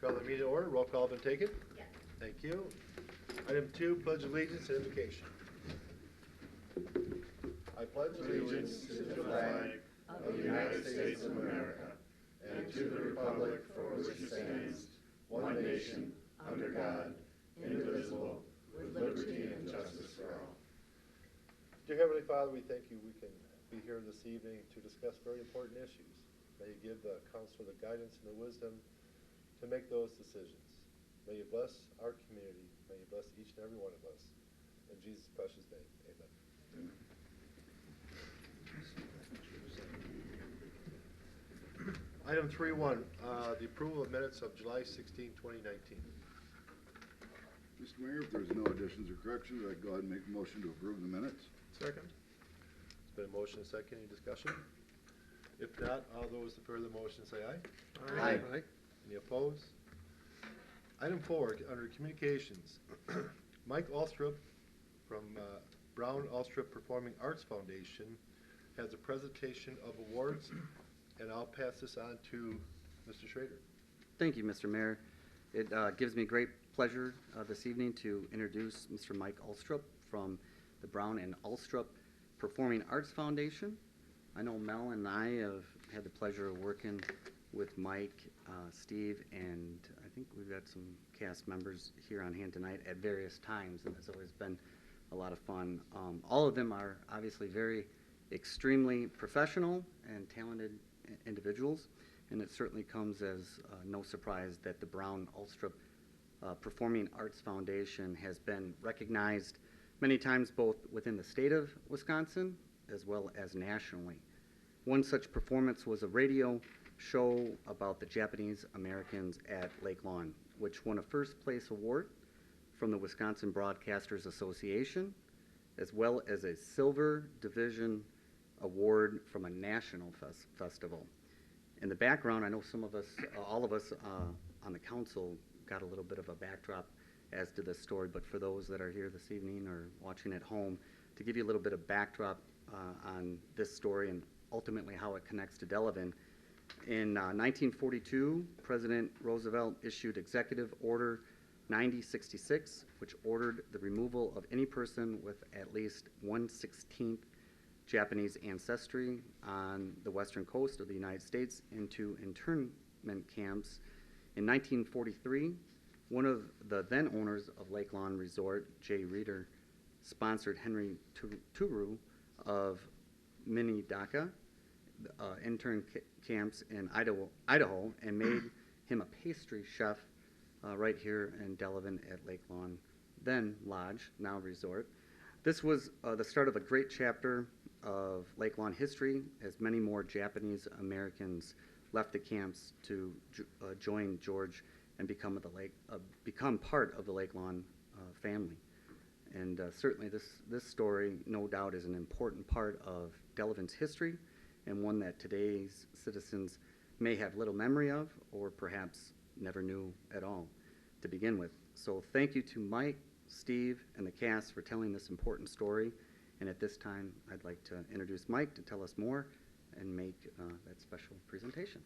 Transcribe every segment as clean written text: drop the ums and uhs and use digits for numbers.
Call the meeting to order. Roll call been taken? Yes. Thank you. Item 2, pledge allegiance and invocation. I pledge Allegiance to the flag of the United States of America and to the republic for which it stands, one nation, under God, indivisible, with liberty and justice for all. Dear Heavenly Father, we thank you we can be here this evening to discuss very important issues. May you give the council the guidance and the wisdom to make those decisions. May you bless our community. May you bless each and every one of us. In Jesus' precious name, amen. Item 3.1, the approval of minutes of July 16, 2019. Mr. Mayor, if there's no additions or corrections, I'd go ahead and make a motion to approve the minutes. Second. It's been a motion and second. Any discussion? If not, all those in favor of the motion say aye. Aye. Any opposed? Item 4, under communications. Mike Alstrup from Brown Alstrup Performing Arts Foundation has a presentation of awards, and I'll pass this on to Mr. Schrader. Thank you, Mr. Mayor. It gives me great pleasure this evening to introduce Mr. Mike Alstrup from the Brown and Alstrup Performing Arts Foundation. I know Mel and I have had the pleasure of working with Mike, Steve, and I think we've got some cast members here on hand tonight at various times, and it's always been a lot of fun. All of them are obviously very extremely professional and talented individuals, and it certainly comes as no surprise that the Brown Alstrup Performing Arts Foundation has been recognized many times both within the state of Wisconsin as well as nationally. One such performance was a radio show about the Japanese Americans at Lake Lawn, which won a first place award from the Wisconsin Broadcasters Association, as well as a silver division award from a national festival. In the background, I know some of us, all of us on the council got a little bit of a backdrop as to this story, but for those that are here this evening or watching at home, to give you a little bit of backdrop on this story and ultimately how it connects to Delavan. In 1942, President Roosevelt issued Executive Order 9066, which ordered the removal of any person with at least 1/16th Japanese ancestry on the western coast of the United States into internment camps. In 1943, one of the then owners of Lake Lawn Resort, Jay Reeder, sponsored Henry Turu of Minnedoka intern camps in Idaho, and made him a pastry chef right here in Delavan at Lake Lawn, then Lodge, now Resort. This was the start of a great chapter of Lake Lawn history, as many more Japanese Americans left the camps to join George and become part of the Lake Lawn family. And certainly this story, no doubt, is an important part of Delavan's history, and one that today's citizens may have little memory of or perhaps never knew at all to begin with. So thank you to Mike, Steve, and the cast for telling this important story. And at this time, I'd like to introduce Mike to tell us more and make that special presentation.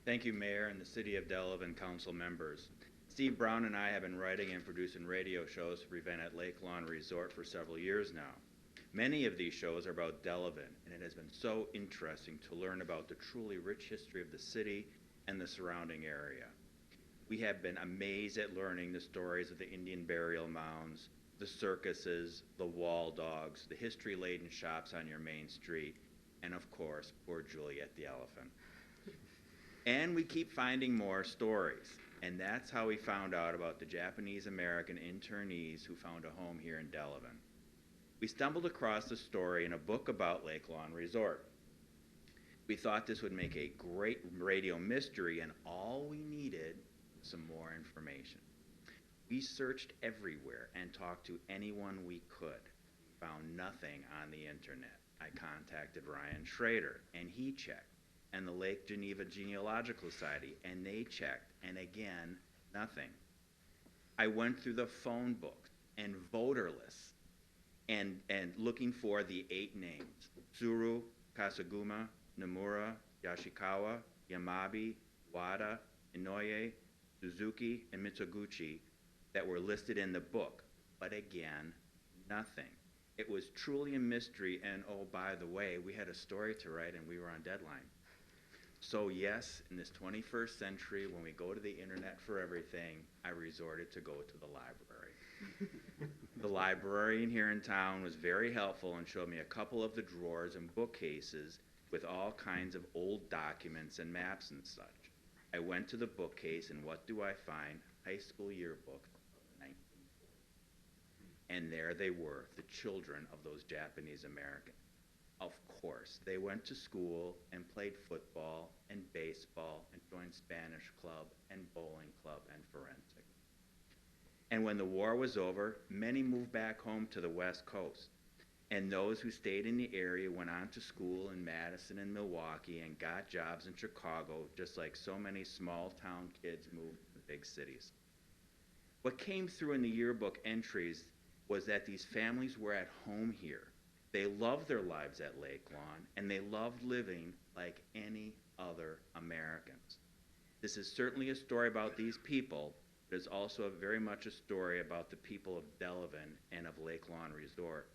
Thank you, Mayor and the City of Delavan Council members. Steve Brown and I have been writing and producing radio shows for event at Lake Lawn Resort for several years now. Many of these shows are about Delavan, and it has been so interesting to learn about the truly rich history of the city and the surrounding area. We have been amazed at learning the stories of the Indian burial mounds, the circuses, the wall dogs, the history-laden shops on your main street, and of course, poor Juliet the elephant. And we keep finding more stories, and that's how we found out about the Japanese American internees who found a home here in Delavan. We stumbled across the story in a book about Lake Lawn Resort. We thought this would make a great radio mystery, and all we needed was some more information. We searched everywhere and talked to anyone we could. Found nothing on the internet. I contacted Ryan Schrader, and he checked, and the Lake Geneva Genealogical Society, and they checked, and again, nothing. I went through the phone books and voter lists and looking for the 8 names: Tsuru, Kasaguma, Nomura, Yashikawa, Yamabe, Wada, Inoue, Suzuki, and Mitsuguchi that were listed in the book. But again, nothing. It was truly a mystery, and oh, by the way, we had a story to write and we were on deadline. So yes, in this 21st century, when we go to the internet for everything, I resorted to go to the library. The librarian here in town was very helpful and showed me a couple of the drawers and bookcases with all kinds of old documents and maps and such. I went to the bookcase, and what do I find? High school yearbook of 1940. And there they were, the children of those Japanese Americans. Of course, they went to school and played football and baseball and joined Spanish club and bowling club and forensic. And when the war was over, many moved back home to the West Coast. And those who stayed in the area went on to school in Madison and Milwaukee and got jobs in Chicago, just like so many small town kids moved to big cities. What came through in the yearbook entries was that these families were at home here. They loved their lives at Lake Lawn, and they loved living like any other Americans. This is certainly a story about these people, but it's also very much a story about the people of Delavan and of Lake Lawn Resort.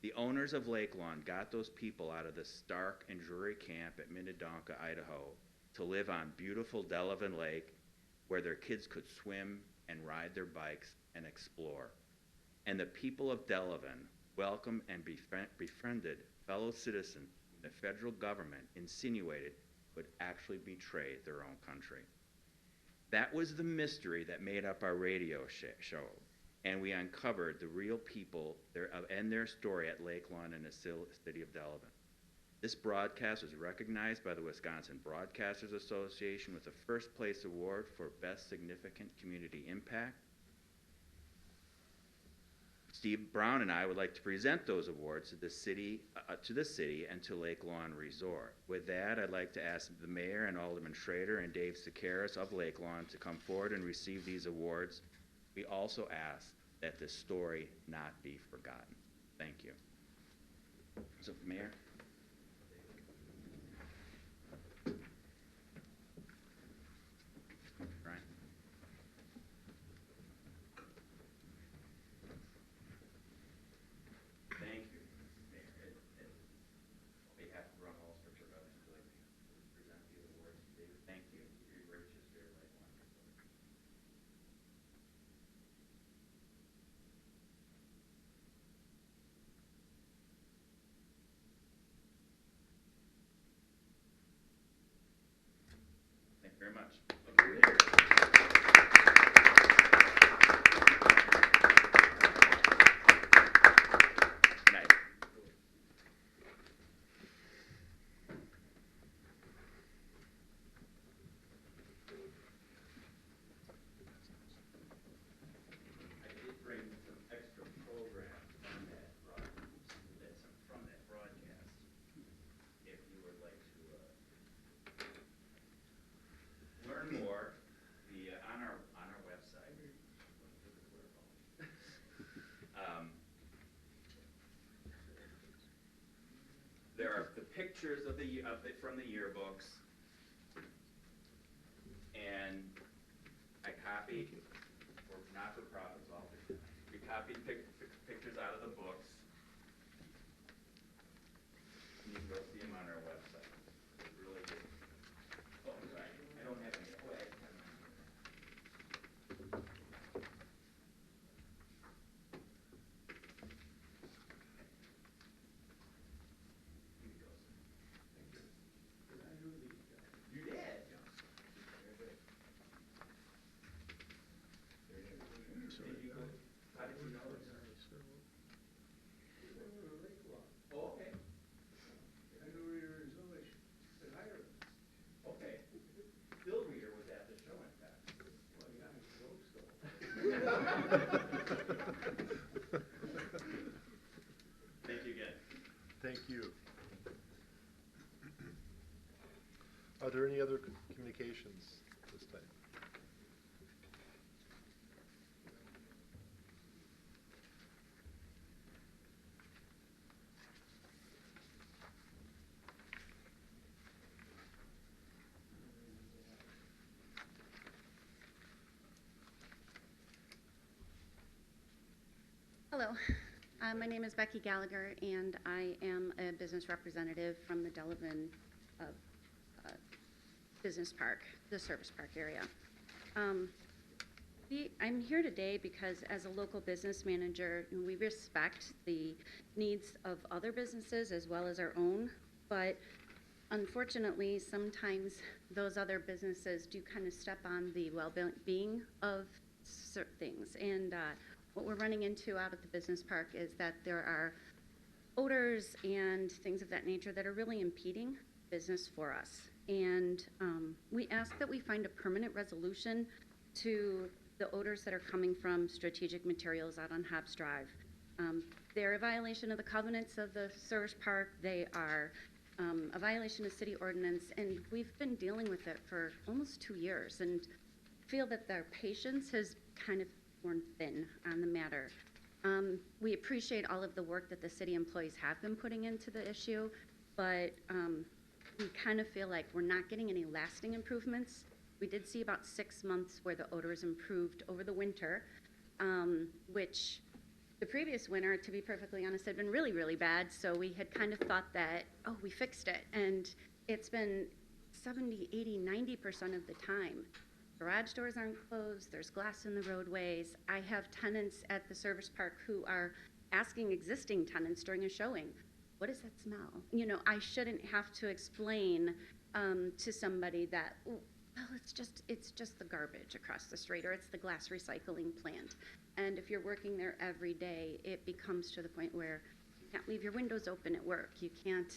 The owners of Lake Lawn got those people out of the stark and dreary camp at Minnetonka, Idaho, to live on beautiful Delavan Lake, where their kids could swim and ride their bikes and explore. And the people of Delavan welcomed and befriended fellow citizens whom the federal government insinuated would actually betray their own country. That was the mystery that made up our radio show, and we uncovered the real people and their story at Lake Lawn in the city of Delavan. This broadcast was recognized by the Wisconsin Broadcasters Association with the first place award for Best Significant Community Impact. Steve Brown and I would like to present those awards to the city and to Lake Lawn Resort. With that, I'd like to ask the mayor and Alderman Schrader and Dave Sakaris of Lake Lawn to come forward and receive these awards. We also ask that this story not be forgotten. Thank you. So, Mayor. Brian. Thank you, Mayor. On behalf of Ron Allstra Productions, I'd like to present these awards to David. Thank you for your rich history of Lake Lawn Resort. Thank you very much. Nice. I did bring some extra programs from that broadcast. If you would like to learn more, on our website. There are the pictures from the yearbooks, and I copied, for not-for-profits often, we copied pictures out of the books. You can go see them on our website. It's really good. Oh, I'm sorry. I don't have any. Oh, I have mine. Here you go, sir. Thank you. I knew these guys. You did? Yeah. Very good. Did you go? How did you know this? Oh, okay. I knew we were in Village in Ireland. Okay. Bill Reader was at the show, in fact. Well, yeah, I hope so. Thank you again. Thank you. Are there any other communications this time? Hello, my name is Becky Gallagher, and I am a business representative from the Delavan uh, Business Park, the Service Park area. I'm here today because as a local business manager, we respect the needs of other businesses as well as our own, but unfortunately, sometimes those other businesses do kind of step on the well-being of certain things. And what we're running into out at the business park is that there are odors and things of that nature that are really impeding business for us. And we ask that we find a permanent resolution to the odors that are coming from Strategic Materials out on Hobbs Drive. They're a violation of the covenants of the Service Park. They are a violation of city ordinance, and we've been dealing with it for almost 2 years and feel that their patience has kind of worn thin on the matter. We appreciate all of the work that the city employees have been putting into the issue, but we kind of feel like we're not getting any lasting improvements. We did see about 6 months where the odors improved over the winter, which the previous winter, to be perfectly honest, had been really, really bad. So we had kind of thought that, oh, we fixed it. And it's been 70, 80, 90% of the time. Garage doors aren't closed. There's glass in the roadways. I have tenants at the service park who are asking existing tenants during a showing, what is that smell? You know, I shouldn't have to explain to somebody that, well, it's just the garbage across the street, or it's the glass recycling plant. And if you're working there every day, it becomes to the point where you can't leave your windows open at work. You can't,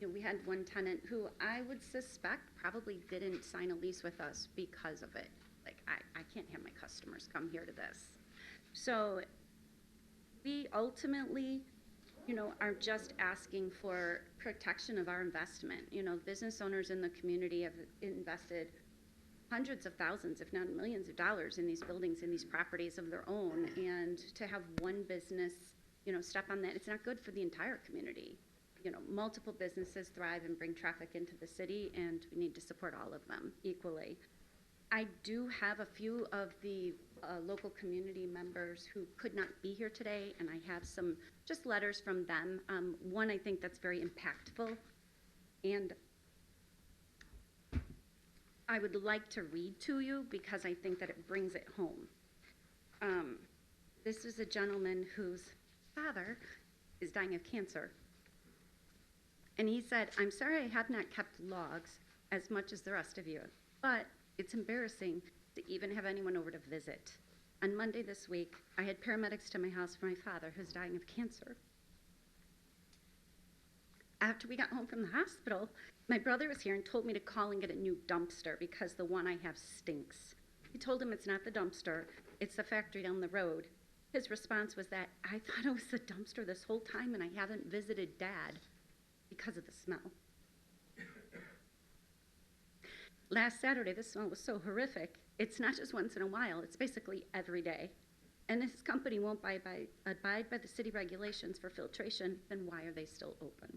you know, we had one tenant who I would suspect probably didn't sign a lease with us because of it. Like, I can't have my customers come here to this. So we ultimately, you know, are just asking for protection of our investment. You know, business owners in the community have invested hundreds of thousands, if not millions of dollars in these buildings, in these properties of their own. And to have one business, you know, step on that, it's not good for the entire community. You know, multiple businesses thrive and bring traffic into the city, and we need to support all of them equally. I do have a few of the local community members who could not be here today, and I have some just letters from them. One I think that's very impactful, and I would like to read to you because I think that it brings it home. This is a gentleman whose father is dying of cancer. And he said, I'm sorry I have not kept logs as much as the rest of you, but it's embarrassing to even have anyone over to visit. On Monday this week, I had paramedics to my house for my father who's dying of cancer. After we got home from the hospital, my brother was here and told me to call and get a new dumpster because the one I have stinks. He told him it's not the dumpster, it's the factory down the road. His response was that I thought it was the dumpster this whole time and I haven't visited Dad because of the smell. Last Saturday, the smell was so horrific. It's not just once in a while, it's basically every day. And this company won't abide by the city regulations for filtration, then why are they still open?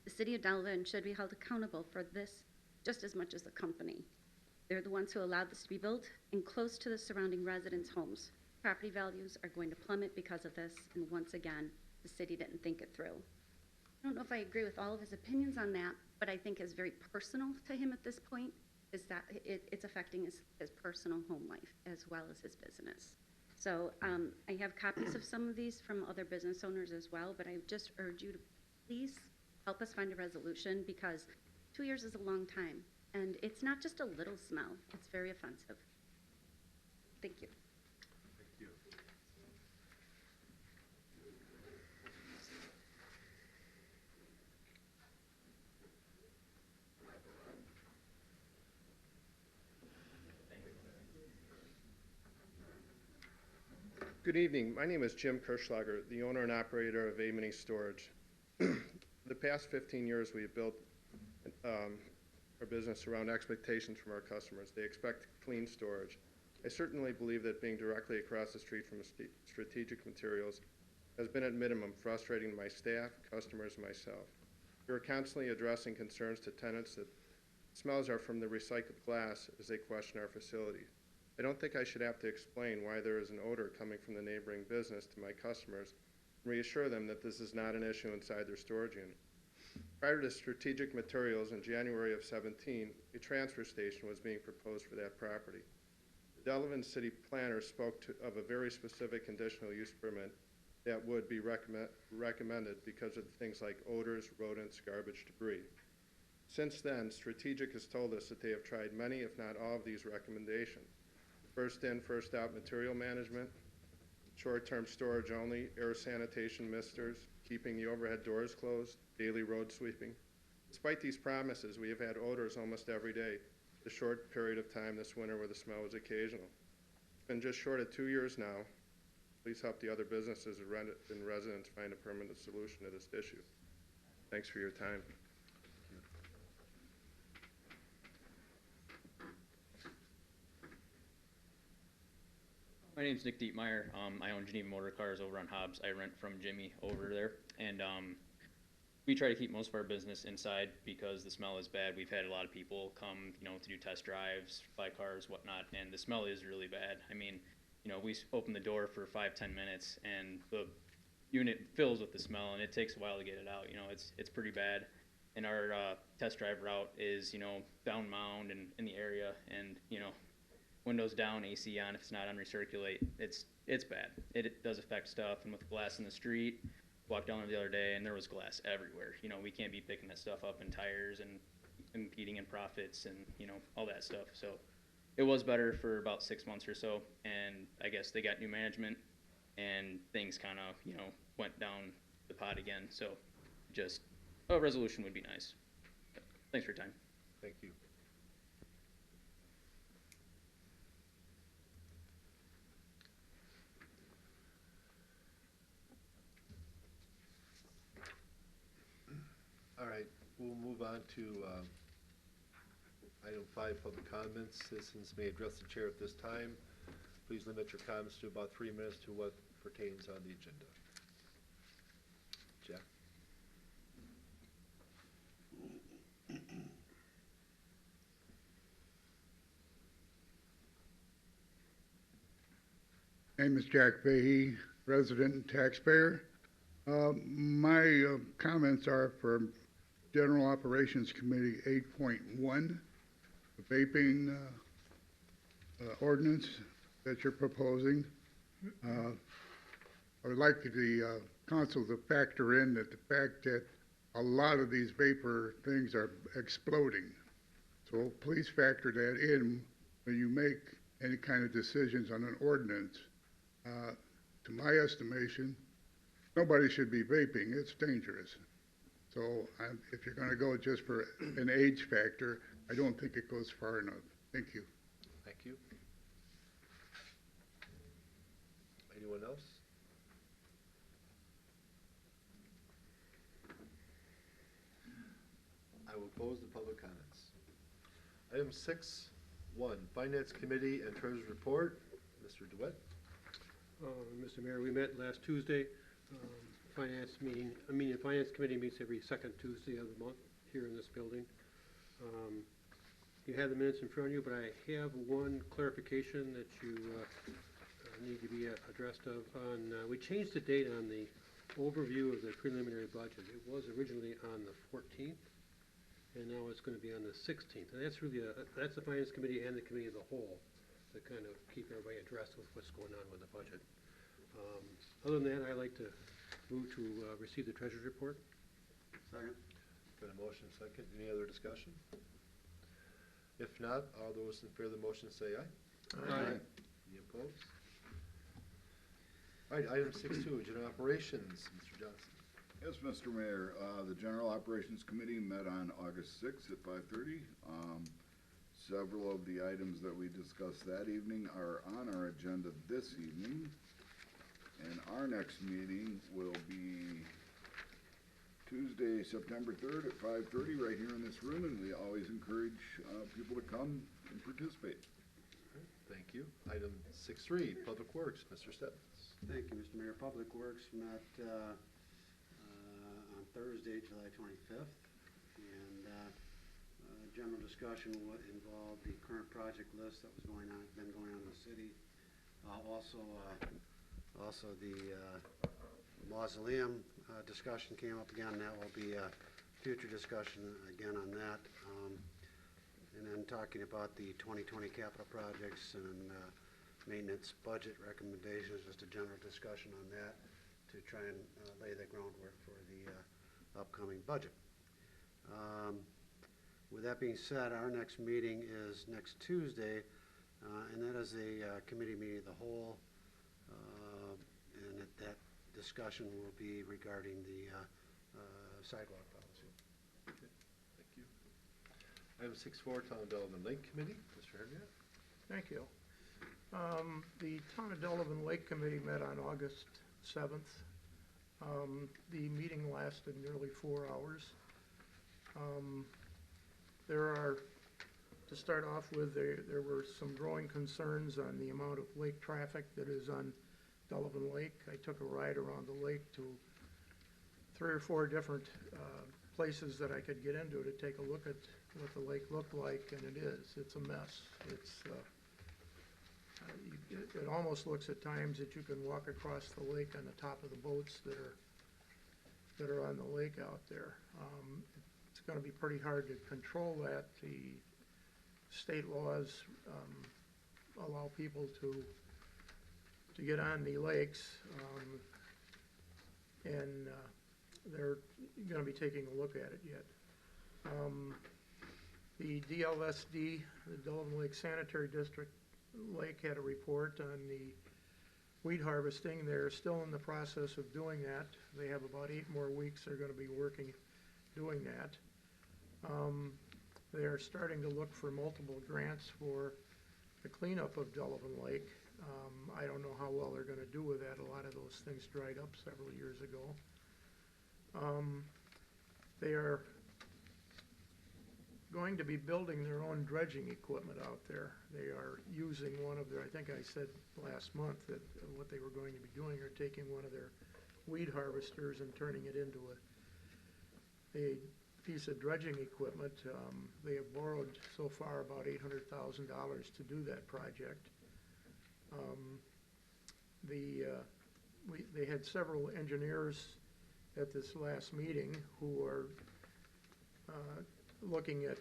The city of Delavan should be held accountable for this just as much as the company. They're the ones who allowed this to be built and close to the surrounding residents' homes. Property values are going to plummet because of this, and once again, the city didn't think it through. I don't know if I agree with all of his opinions on that, but I think is very personal to him at this point is that it's affecting his personal home life as well as his business. So I have copies of some of these from other business owners as well, but I just urge you to please help us find a resolution because 2 years is a long time. And it's not just a little smell, it's very offensive. Thank you. Thank you. Good evening. My name is Jim Kirschlager, the owner and operator of A Mini Storage. The past 15 years, we have built our business around expectations from our customers. They expect clean storage. I certainly believe that being directly across the street from Strategic Materials has been at minimum frustrating to my staff, customers, and myself. We are constantly addressing concerns to tenants that smells are from the recycled glass as they question our facility. I don't think I should have to explain why there is an odor coming from the neighboring business to my customers and reassure them that this is not an issue inside their storage unit. Prior to Strategic Materials in January of 17, a transfer station was being proposed for that property. The Delavan City Planner spoke of a very specific conditional use permit that would be recommended because of things like odors, rodents, garbage, debris. Since then, Strategic has told us that they have tried many, if not all, of these recommendations. First in, first out material management, short-term storage only, air sanitation misters, keeping the overhead doors closed, daily road sweeping. Despite these promises, we have had odors almost every day, the short period of time this winter where the smell was occasional. It's been just short of 2 years now. Please help the other businesses and residents find a permanent solution to this issue. Thanks for your time. My name's Nick Dietmeyer. I own Geneva Motor Cars over on Hobbs. I rent from Jimmy over there. And we try to keep most of our business inside because the smell is bad. We've had a lot of people come, to do test drives, buy cars, whatnot, and the smell is really bad. I mean, we open the door for 5-10 minutes and the unit fills with the smell, and it takes a while to get it out. It's pretty bad. And our test drive route is, down mound and in the area, and, windows down, AC on. If it's not on recirculate, it's bad. It does affect stuff. And with glass in the street, walked down there the other day and there was glass everywhere. We can't be picking that stuff up in tires and competing in profits and all that stuff. So it was better for about 6 months or so, and I guess they got new management and things kind of went down the pot again. So just a resolution would be nice. Thanks for your time. Thank you. All right, we'll move on to item 5, public comments. Citizens may address the chair at this time. Please limit your comments to about 3 minutes to what pertains on the agenda. Jeff? Name is Jack Fahey, resident and taxpayer. My comments are for General Operations Committee 8.1, the vaping ordinance that you're proposing. I would like the council to factor in that the fact that a lot of these vapor things are exploding. So please factor that in when you make any kind of decisions on an ordinance. To my estimation, nobody should be vaping. It's dangerous. So if you're going to go just for an age factor, I don't think it goes far enough. Thank you. Thank you. Anyone else? I will close the public comments. Item 6.1, Finance Committee and Treasurer's Report. Mr. DeWitt. Mr. Mayor, we met last Tuesday. Finance Committee meets every second Tuesday of the month here in this building. You have the minutes in front of you, but I have one clarification that you need to be addressed of. We changed the date on the overview of the preliminary budget. It was originally on the 14th, and now it's going to be on the 16th. And that's really that's the Finance Committee and the Committee of the Whole to kind of keep everybody addressed with what's going on with the budget. Other than that, I'd like to move to receive the Treasurer's Report. Second. Got a motion second. Any other discussion? If not, all those in favor of the motion say aye. Aye. Any opposed? All right, item 6.2, General Operations, Mr. Johnson. Yes, Mr. Mayor, the General Operations Committee met on August 6th at 5:30. Several of the items that we discussed that evening are on our agenda this evening. And our next meeting will be Tuesday, September 3rd at 5:30 right here in this room, and we always encourage people to come and participate. Thank you. Item 6.3, Public Works, Mr. Stebbins. Thank you, Mr. Mayor. Public Works met on Thursday, July 25th, and general discussion involved the current project list that was been going on in the city. Also the mausoleum discussion came up again. That will be a future discussion again on that. And then talking about the 2020 capital projects and maintenance budget recommendations, just a general discussion on that to try and lay the groundwork for the upcoming budget. With that being said, our next meeting is next Tuesday, and that is a committee meeting of the whole, and that discussion will be regarding the sidewalk policy. Okay, thank you. Item 6.4, Town of Delavan Lake Committee, Mr. Herniak. Thank you. The Town of Delavan Lake Committee met on August 7th. The meeting lasted nearly 4 hours. To start off with, there were some growing concerns on the amount of lake traffic that is on Delavan Lake. I took a ride around the lake to 3 or 4 different places that I could get into to take a look at what the lake looked like, and it is. It's a mess. It almost looks at times that you can walk across the lake on the top of the boats that are on the lake out there. It's going to be pretty hard to control that. The state laws allow people to get on the lakes, and they're going to be taking a look at it yet. The DLSD, the Delavan Lake Sanitary District Lake, had a report on the weed harvesting. They're still in the process of doing that. They have about 8 more weeks they're going to be working doing that. They are starting to look for multiple grants for the cleanup of Delavan Lake. I don't know how well they're going to do with that. A lot of those things dried up several years ago. They are going to be building their own dredging equipment out there. They are using one of their, I think I said last month that what they were going to be doing are taking one of their weed harvesters and turning it into a piece of dredging equipment. They have borrowed so far about $800,000 to do that project. They had several engineers at this last meeting who are looking at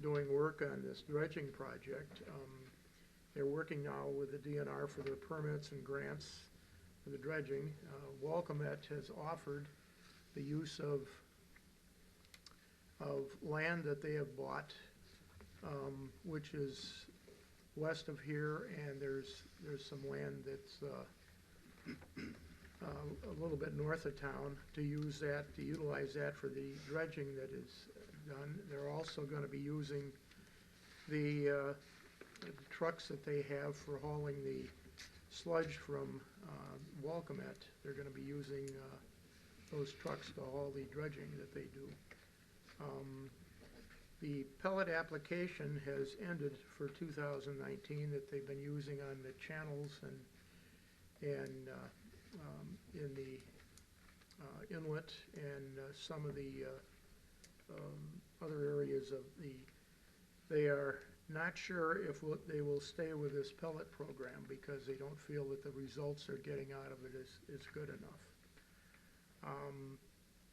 doing work on this dredging project. They're working now with the DNR for the permits and grants for the dredging. Walcomet has offered the use of land that they have bought, which is west of here, and there's some land that's a little bit north of town to utilize that for the dredging that is done. They're also going to be using the trucks that they have for hauling the sludge from Walcomet. They're going to be using those trucks to haul the dredging that they do. The pellet application has ended for 2019 that they've been using on the channels and in the inlet and some of the other areas of they are not sure if they will stay with this pellet program because they don't feel that the results they're getting out of it is good enough.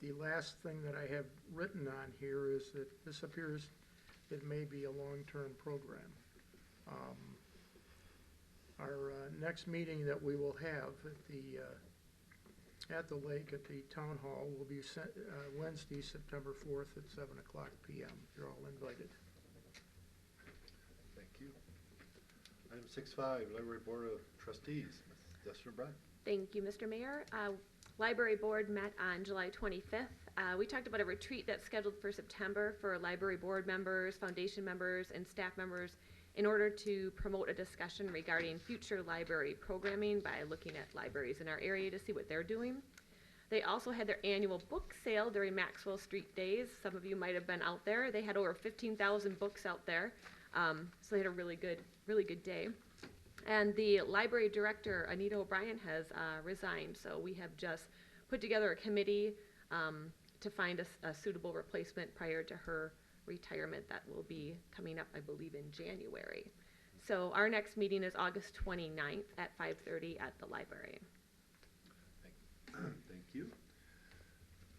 The last thing that I have written on here is that this appears it may be a long-term program. Our next meeting that we will have at the lake at the town hall will be Wednesday, September 4th at 7 o'clock p.m. You're all invited. Thank you. Item 6.5, Library Board of Trustees, Ms. Destler-Brett. Thank you, Mr. Mayor. Library Board met on July 25th. We talked about a retreat that's scheduled for September for library board members, foundation members, and staff members in order to promote a discussion regarding future library programming by looking at libraries in our area to see what they're doing. They also had their annual book sale during Maxwell Street Days. Some of you might have been out there. They had over 15,000 books out there, so they had a really good day. And the library director, Anita O'Brien, has resigned, so we have just put together a committee to find a suitable replacement prior to her retirement that will be coming up, I believe, in January. So our next meeting is August 29th at 5:30 at the library. Thank you.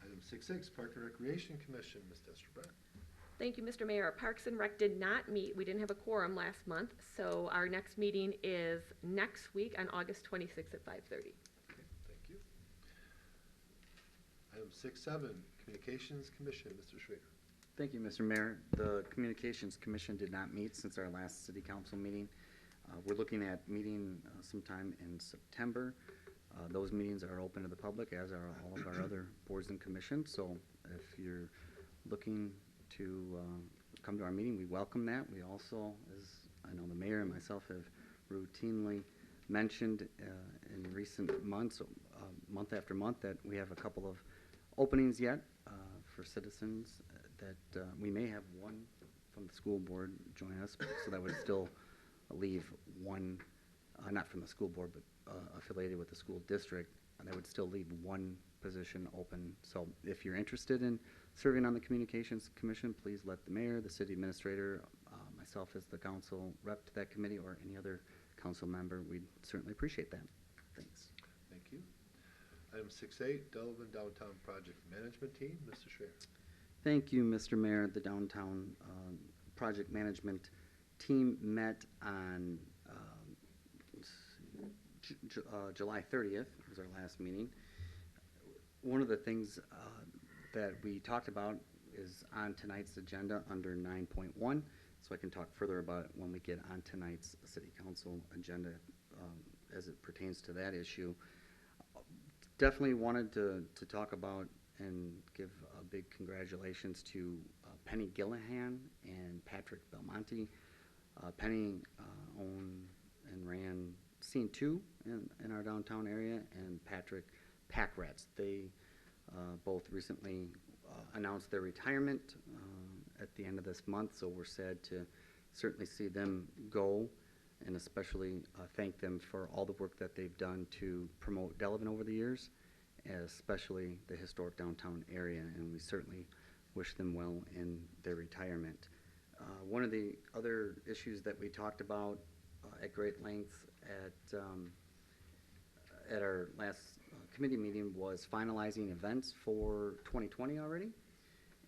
Item 6.6, Park and Recreation Commission, Ms. Estabrook. Thank you, Mr. Mayor. Parks and Rec did not meet. We didn't have a quorum last month, so our next meeting is next week on August 26th at 5:30. Okay, thank you. Item 6.7, Communications Commission, Mr. Schrader. Thank you, Mr. Mayor. The Communications Commission did not meet since our last city council meeting. We're looking at meeting sometime in September. Those meetings are open to the public, as are all of our other boards and commissions. So if you're looking to come to our meeting, we welcome that. We also, as I know the mayor and myself have routinely mentioned in recent months, month after month, that we have a couple of openings yet for citizens that we may have one from the school board join us, so that would still leave one, not from the school board, but affiliated with the school district, that would still leave one position open. So if you're interested in serving on the Communications Commission, please let the mayor, the city administrator, myself as the council rep to that committee, or any other council member. We'd certainly appreciate that. Thanks. Thank you. Item 6.8, Delavan Downtown Project Management Team, Mr. Schrader. Thank you, Mr. Mayor. The downtown project management team met on July 30th, was our last meeting. One of the things that we talked about is on tonight's agenda under 9.1, so I can talk further about it when we get on tonight's city council agenda as it pertains to that issue. Definitely wanted to talk about and give a big congratulations to Penny Gillahan and Patrick Belmonte. Penny owned and ran Scene 2 in our downtown area, and Patrick Pack Rats. They both recently announced their retirement at the end of this month, so we're sad to certainly see them go, and especially thank them for all the work that they've done to promote Delavan over the years, especially the historic downtown area, and we certainly wish them well in their retirement. One of the other issues that we talked about at great length at our last committee meeting was finalizing events for 2020 already,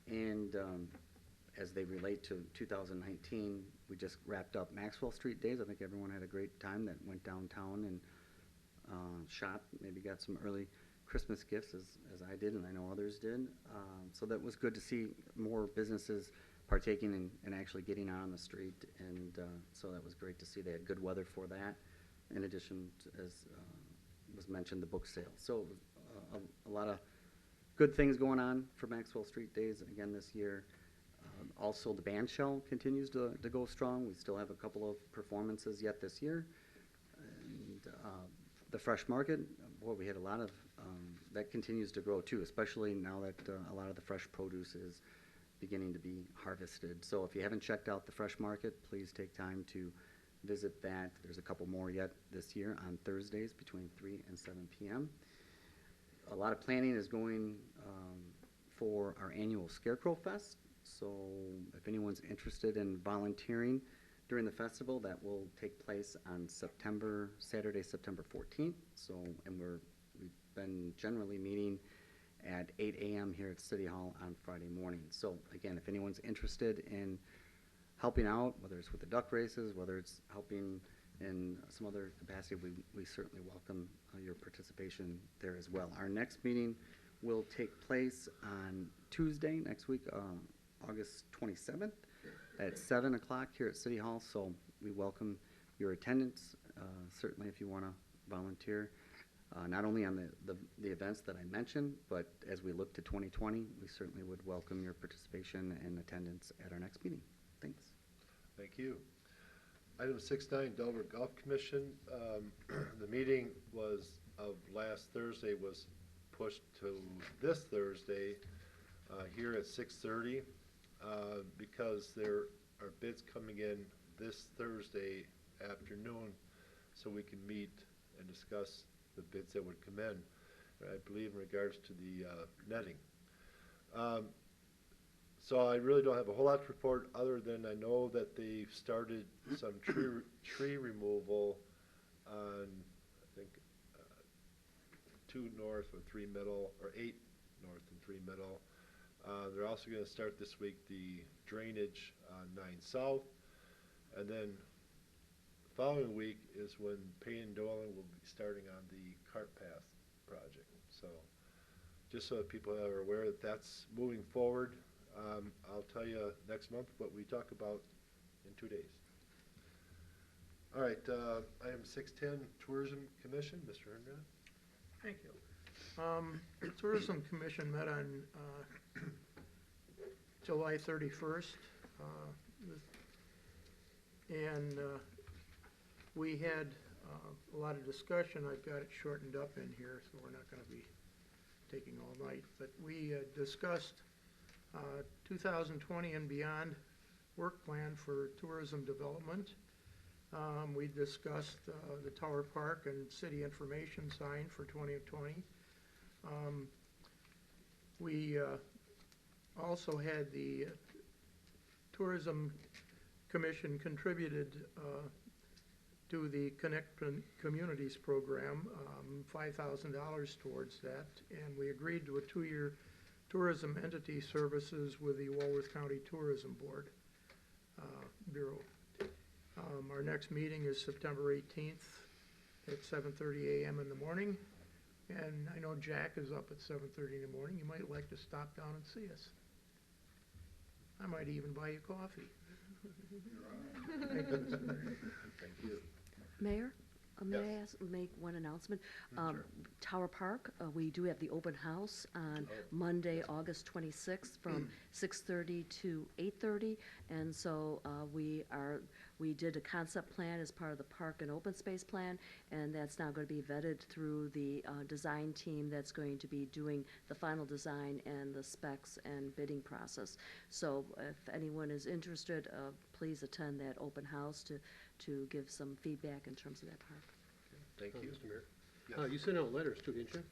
and as they relate to 2019, we just wrapped up Maxwell Street Days. I think everyone had a great time that went downtown and shopped, maybe got some early Christmas gifts as I did, and I know others did. So that was good to see more businesses partaking and actually getting out on the street, and so that was great to see. They had good weather for that, in addition to, as was mentioned, the book sale. So a lot of good things going on for Maxwell Street Days again this year. Also, the band shell continues to go strong. We still have a couple of performances yet this year. And the fresh market, boy, we had a lot of, that continues to grow too, especially now that a lot of the fresh produce is beginning to be harvested. So if you haven't checked out the fresh market, please take time to visit that. There's a couple more yet this year on Thursdays between 3 and 7 p.m. A lot of planning is going for our annual Scarecrow Fest. So if anyone's interested in volunteering during the festival, that will take place on Saturday, September 14th. So, and we've been generally meeting at 8 a.m. here at City Hall on Friday morning. So again, if anyone's interested in helping out, whether it's with the duck races, whether it's helping in some other capacity, we certainly welcome your participation there as well. Our next meeting will take place on Tuesday next week, August 27th at 7 o'clock here at City Hall. So we welcome your attendance, certainly if you want to volunteer, not only on the events that I mentioned, but as we look to 2020, we certainly would welcome your participation and attendance at our next meeting. Thanks. Thank you. Item 6.9, Delaware Golf Commission. The meeting of last Thursday was pushed to this Thursday here at 6:30 because there are bids coming in this Thursday afternoon, so we can meet and discuss the bids that would come in, I believe in regards to the netting. So I really don't have a whole lot to report, other than I know that they've started some tree removal on, I think, 2 north or 3 middle, or 8 north and 3 middle. They're also gonna start this week the drainage on 9 south, and then the following week is when Payne and Dolan will be starting on the cart path project. So, just so that people are aware that that's moving forward. I'll tell you next month what we talk about in 2 days. All right, item 610, Tourism Commission, Mr. Herndon. Thank you. The Tourism Commission met on July 31st, and we had a lot of discussion. I've got it shortened up in here, so we're not going to be taking all night. But we discussed 2020 and beyond work plan for tourism development. We discussed the Tower Park and city information sign for 2020. We also had the Tourism Commission contributed to the Connect Communities program, $5,000 towards that, and we agreed to a 2-year tourism entity services with the Walworth County Tourism Board Bureau. Our next meeting is September 18th at 7:30 a.m. in the morning, and I know Jack is up at 7:30 in the morning. You might like to stop down and see us. I might even buy you coffee. Thank you. Mayor, may I Yes. make one announcement? Sure. Tower Park, we do have the open house on Monday, August 26th from 6:30 to 8:30. And so we did a concept plan as part of the park and open space plan, and that's now going to be vetted through the design team that's going to be doing the final design and the specs and bidding process. So if anyone is interested, please attend that open house to give some feedback in terms of that park. Thank you. Mr. Mayor. Yes. You sent out letters too, didn't you?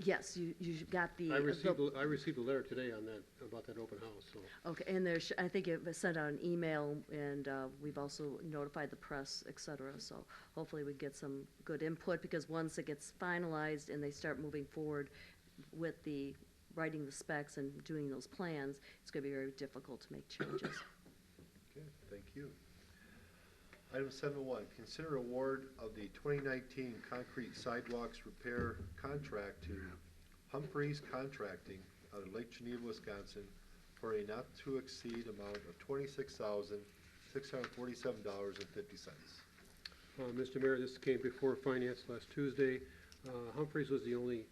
Yes, you got the. I received a letter today on that, about that open house, so. Okay, and I think it was sent out an email, and we've also notified the press, et cetera, so hopefully we get some good input, because once it gets finalized and they start moving forward with the writing the specs and doing those plans, it's gonna be very difficult to make changes. Okay, thank you. Item 7.1, consider award of the 2019 concrete sidewalks repair contract to Humphreys Contracting out of Lake Geneva, Wisconsin, for a not-to-exceed amount of $26,647.50. Mr. Mayor, this came before Finance last Tuesday. Humphreys was the only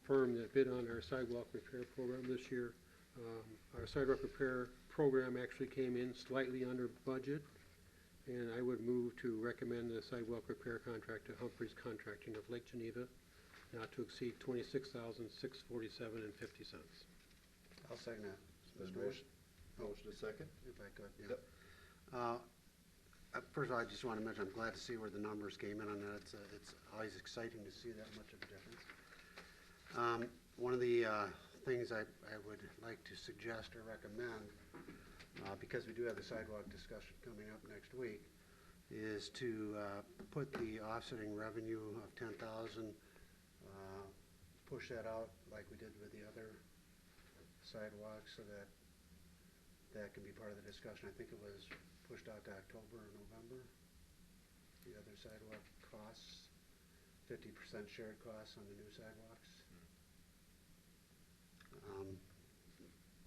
firm that bid on our sidewalk repair program this year. Our sidewalk repair program actually came in slightly under budget, and I would move to recommend the sidewalk repair contract to Humphreys Contracting of Lake Geneva, not to exceed $26,647.50. I'll second that. There's motion a second? If I could, yeah. Yep. First of all, I just want to mention, I'm glad to see where the numbers came in on that. It's always exciting to see that much of a difference. One of the things I would like to suggest or recommend, because we do have the sidewalk discussion coming up next week, is to put the offsetting revenue of $10,000, push that out like we did with the other sidewalks, so that that can be part of the discussion. I think it was pushed out to October or November. The other sidewalk costs, 50% shared costs on the new sidewalks.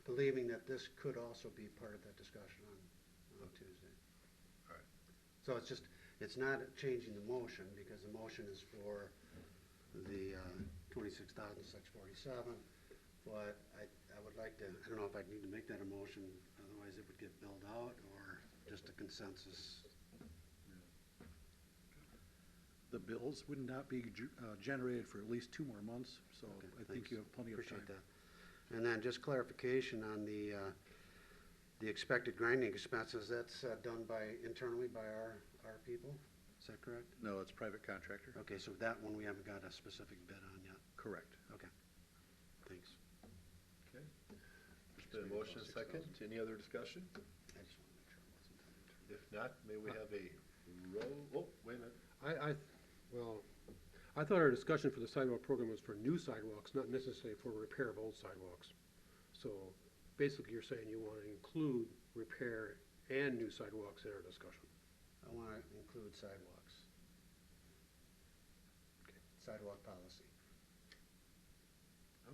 Believing that this could also be part of that discussion on Tuesday. All right. So it's not changing the motion, because the motion is for the $26,647, but I would like to, I don't know if I need to make that a motion, otherwise it would get billed out, or just a consensus. The bills would not be generated for at least 2 more months, so Okay, I think thanks. you have plenty of time. Appreciate that. And then just clarification on the expected grinding expenses, that's done internally by our people, is that correct? No, it's private contractor. Okay, so that one we haven't got a specific bid on yet. Correct. Okay, thanks. Okay. Mr. Been a motion and a second. Any other discussion? I just want to make sure it wasn't on the term. If not, may we have a roll, oh, wait a minute. Well, I thought our discussion for the sidewalk program was for new sidewalks, not necessarily for repair of old sidewalks. So basically, you're saying you want to include repair and new sidewalks in our discussion. I want to include sidewalks. Sidewalk policy.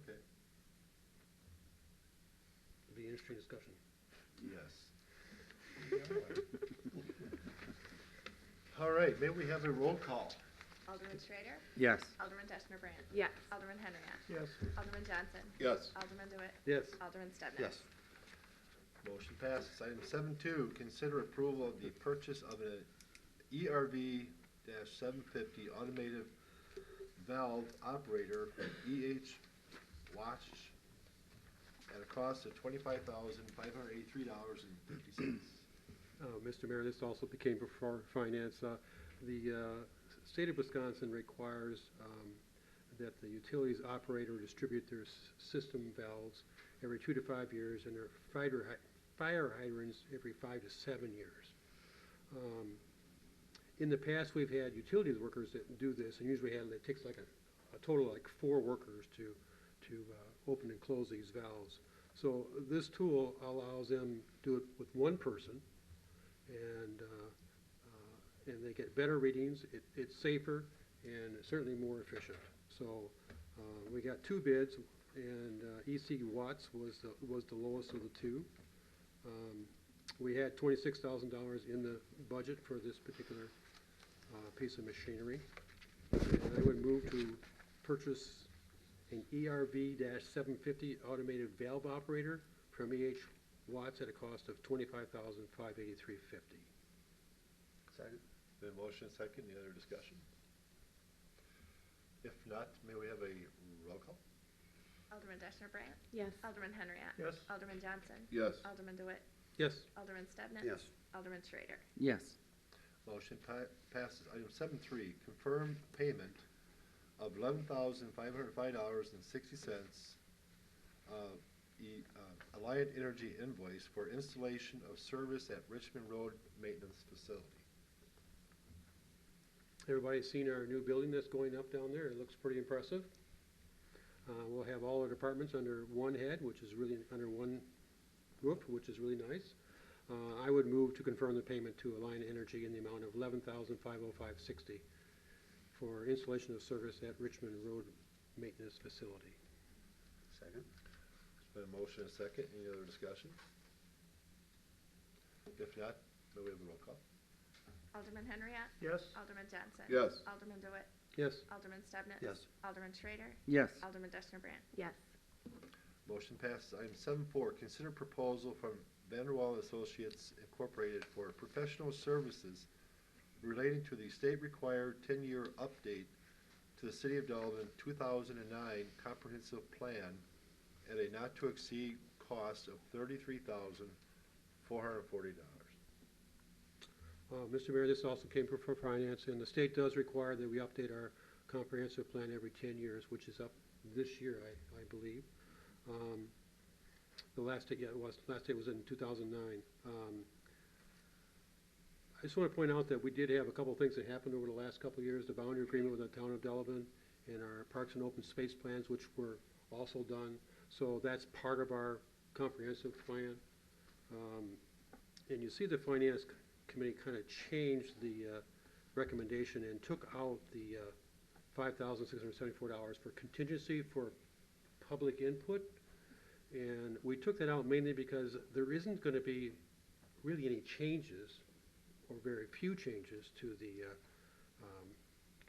Okay, It'd be an interesting discussion. yes. All right, may we have a roll call? Alderman Schrader? Yes. Alderman Deshner Brandt? Yes. Alderman Henriette? Yes. Alderman Johnson? Yes. Alderman DeWitt? Yes. Alderman Stedman? Yes. Motion passes. Item 7.2, consider approval of the purchase of an ERV-750 automated valve operator from EH Watch at a cost of $25,583.50. Mr. Mayor, this also became before finance. The state of Wisconsin requires that the utilities operator distribute their system valves every 2 to 5 years and their fire hydrants every 5 to 7 years. In the past, we've had utilities workers that do this, and usually it takes like a total of like 4 workers to open and close these valves. So this tool allows them to do it with one person, and they get better readings. It's safer and certainly more efficient. So we got 2 bids, and EC Watts was the lowest of the 2. We had $26,000 in the budget for this particular piece of machinery, and I would move to purchase an ERV-750 automated valve operator from EH Watts at a cost of $25,583.50. Second. Been motion and second. Any other discussion? If not, may we have a roll call? Alderman Deshner Brandt? Yes. Alderman Henriette? Yes. Alderman Johnson? Yes. Alderman DeWitt? Yes. Alderman Stedman? Yes. Alderman Schrader? Yes. Motion passes. Item 7.3, confirm payment of $11,505.60 Alliant Energy invoice for installation of service at Richmond Road Maintenance Facility. Everybody's seen our new building that's going up down there. It looks pretty impressive. We'll have all our departments under one head, which is really under one roof, which is really nice. I would move to confirm the payment to Alliant Energy in the amount of $11,505.60 for installation of service at Richmond Road Maintenance Facility. Second. There's been a motion and a second. Any other discussion? If not, may we have a roll call? Alderman Henriette? Yes. Alderman Johnson? Yes. Alderman DeWitt? Yes. Alderman Stedman? Yes. Alderman Schrader? Yes. Alderman Deshner Brandt? Yes. Motion passes. Item 7.4, consider proposal from Vanderwall Associates Incorporated for professional services relating to the state-required 10-year update to the City of Delavan 2009 Comprehensive Plan at a not-to-exceed cost of $33,440. Mr. Mayor, this also came for finance, and the state does require that we update our comprehensive plan every 10 years, which is up this year, I believe. The last date, last date was in 2009. I just want to point out that we did have a couple of things that happened over the last couple of years. The boundary agreement with the town of Delavan and our parks and open space plans, which were also done. So that's part of our comprehensive plan. And you see the finance committee kind of changed the recommendation and took out the $5,674 for contingency for public input. And we took that out mainly because there isn't going to be really any changes, or very few changes, to the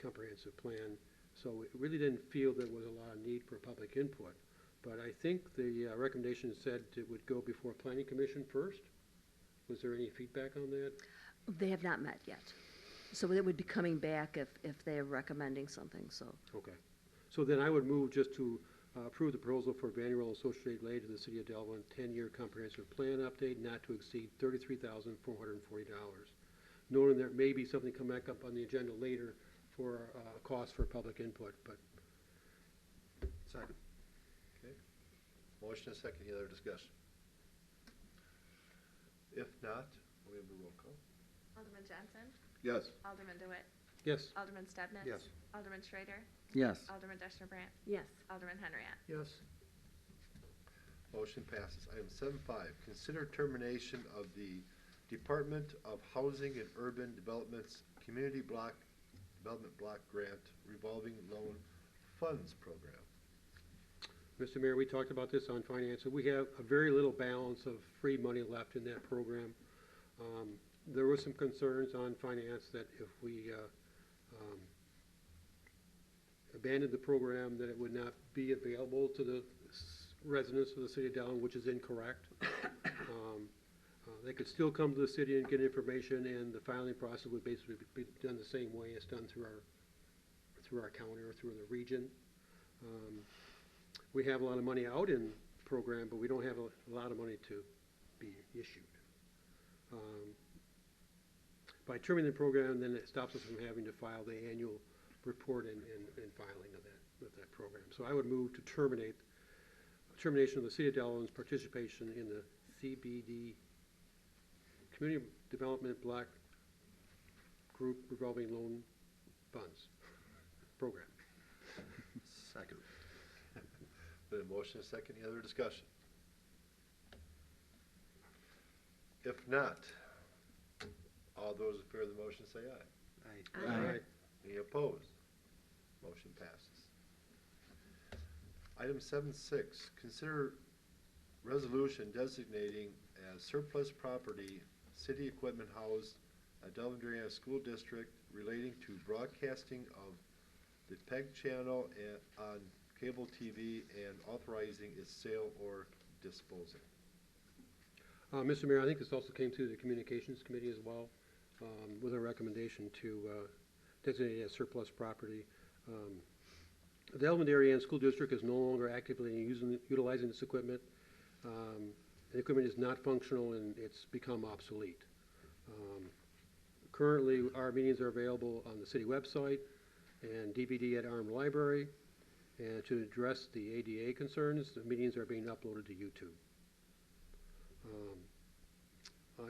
comprehensive plan. So we really didn't feel there was a lot of need for public input. But I think the recommendation said it would go before Planning Commission first. Was there any feedback on that? They have not met yet. So it would be coming back if they're recommending something, so. Okay. So then I would move just to approve the proposal for Vanderbilt Associated Lay to the City of Delavan 10-year comprehensive plan update not to exceed $33,440. Noting there may be something come back up on the agenda later for cost for public input, but. Second. Okay. Motion and second. Any other discussion? If not, we have a roll call. Alderman Johnson? Yes. Alderman DeWitt? Yes. Alderman Stedman? Yes. Alderman Schrader? Yes. Alderman Deshner Brandt? Yes. Alderman Henriette? Yes. Motion passes. Item 7.5, consider termination of the Department of Housing and Urban Development's Community Development Block Grant Revolving Loan Funds Program. Mr. Mayor, we talked about this on finance. We have a very little balance of free money left in that program. There were some concerns on finance that if we abandoned the program, that it would not be available to the residents of the city of Delavan, which is incorrect. They could still come to the city and get information, and the filing process would basically be done the same way as done through our county or through the region. We have a lot of money out in the program, but we don't have a lot of money to be issued. By terminating the program, then it stops us from having to file the annual report and filing of that program. So I would move to termination of the City of Delavan's participation in the CBD, Community Development Block Group Revolving Loan Funds Program. Second. Been a motion, a second. Any other discussion? If not, all those in favor of the motion say aye. Aye. Aye. Any opposed? Motion passes. Item 7.6, consider resolution designating as surplus property city equipment housed at Delavan, Indiana School District relating to broadcasting of the PEG channel on cable TV and authorizing its sale or disposal. Mr. Mayor, I think this also came through the Communications Committee as well, with a recommendation to designate it as surplus property. The Delavan Area School District is no longer actively utilizing this equipment. The equipment is not functional and it's become obsolete. Currently, our meetings are available on the city website and DVD at Arm Library. And to address the ADA concerns, the meetings are being uploaded to YouTube.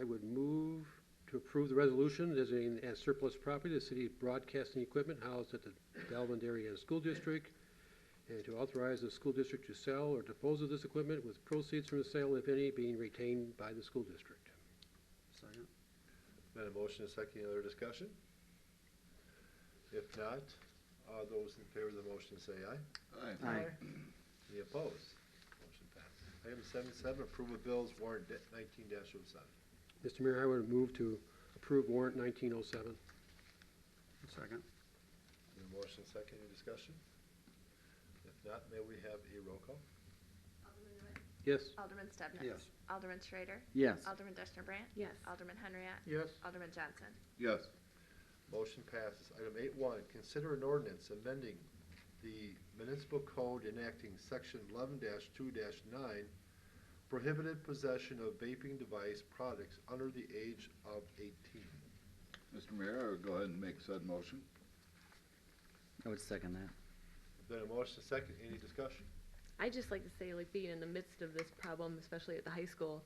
I would move to approve the resolution designating as surplus property the city broadcasting equipment housed at the Delavan Area School District, and to authorize the school district to sell or dispose of this equipment with proceeds from the sale, if any, being retained by the school district. Second. Been a motion, a second. Any other discussion? If not, all those in favor of the motion say aye. Aye. Any opposed? Motion passes. Item 7.7, approval of bills warrant 19-07. Mr. Mayor, I would move to approve warrant 1907. Second. Been a motion, second. Any discussion? If not, may we have a roll call? Alderman DeWitt? Yes. Alderman Stedman? Yes. Alderman Schrader? Yes. Alderman Deshner Brandt? Yes. Alderman Henriette? Yes. Alderman Johnson? Yes. Motion passes. Item 8.1, consider an ordinance amending the municipal code enacting section 11-2-9, prohibited possession of vaping device products under the age of 18. Mr. Mayor, I would go ahead and make said motion. I would second that. Been a motion, a second. Any discussion? I'd just like to say, like, being in the midst of this problem, especially at the high school,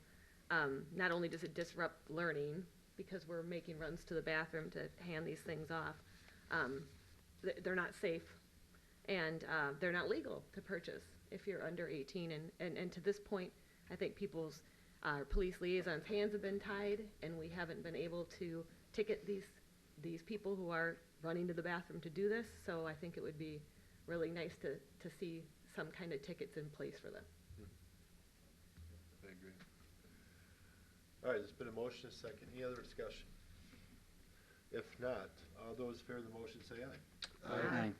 not only does it disrupt learning, because we're making runs to the bathroom to hand these things off, they're not safe, and they're not legal to purchase if you're under 18. And to this point, I think people's police liaisons' hands have been tied, and we haven't been able to ticket these people who are running to the bathroom to do this. So I think it would be really nice to see some kind of tickets in place for them. I agree. All right, there's been a motion, a second. Any other discussion? If not, all those in favor of the motion say aye. Aye.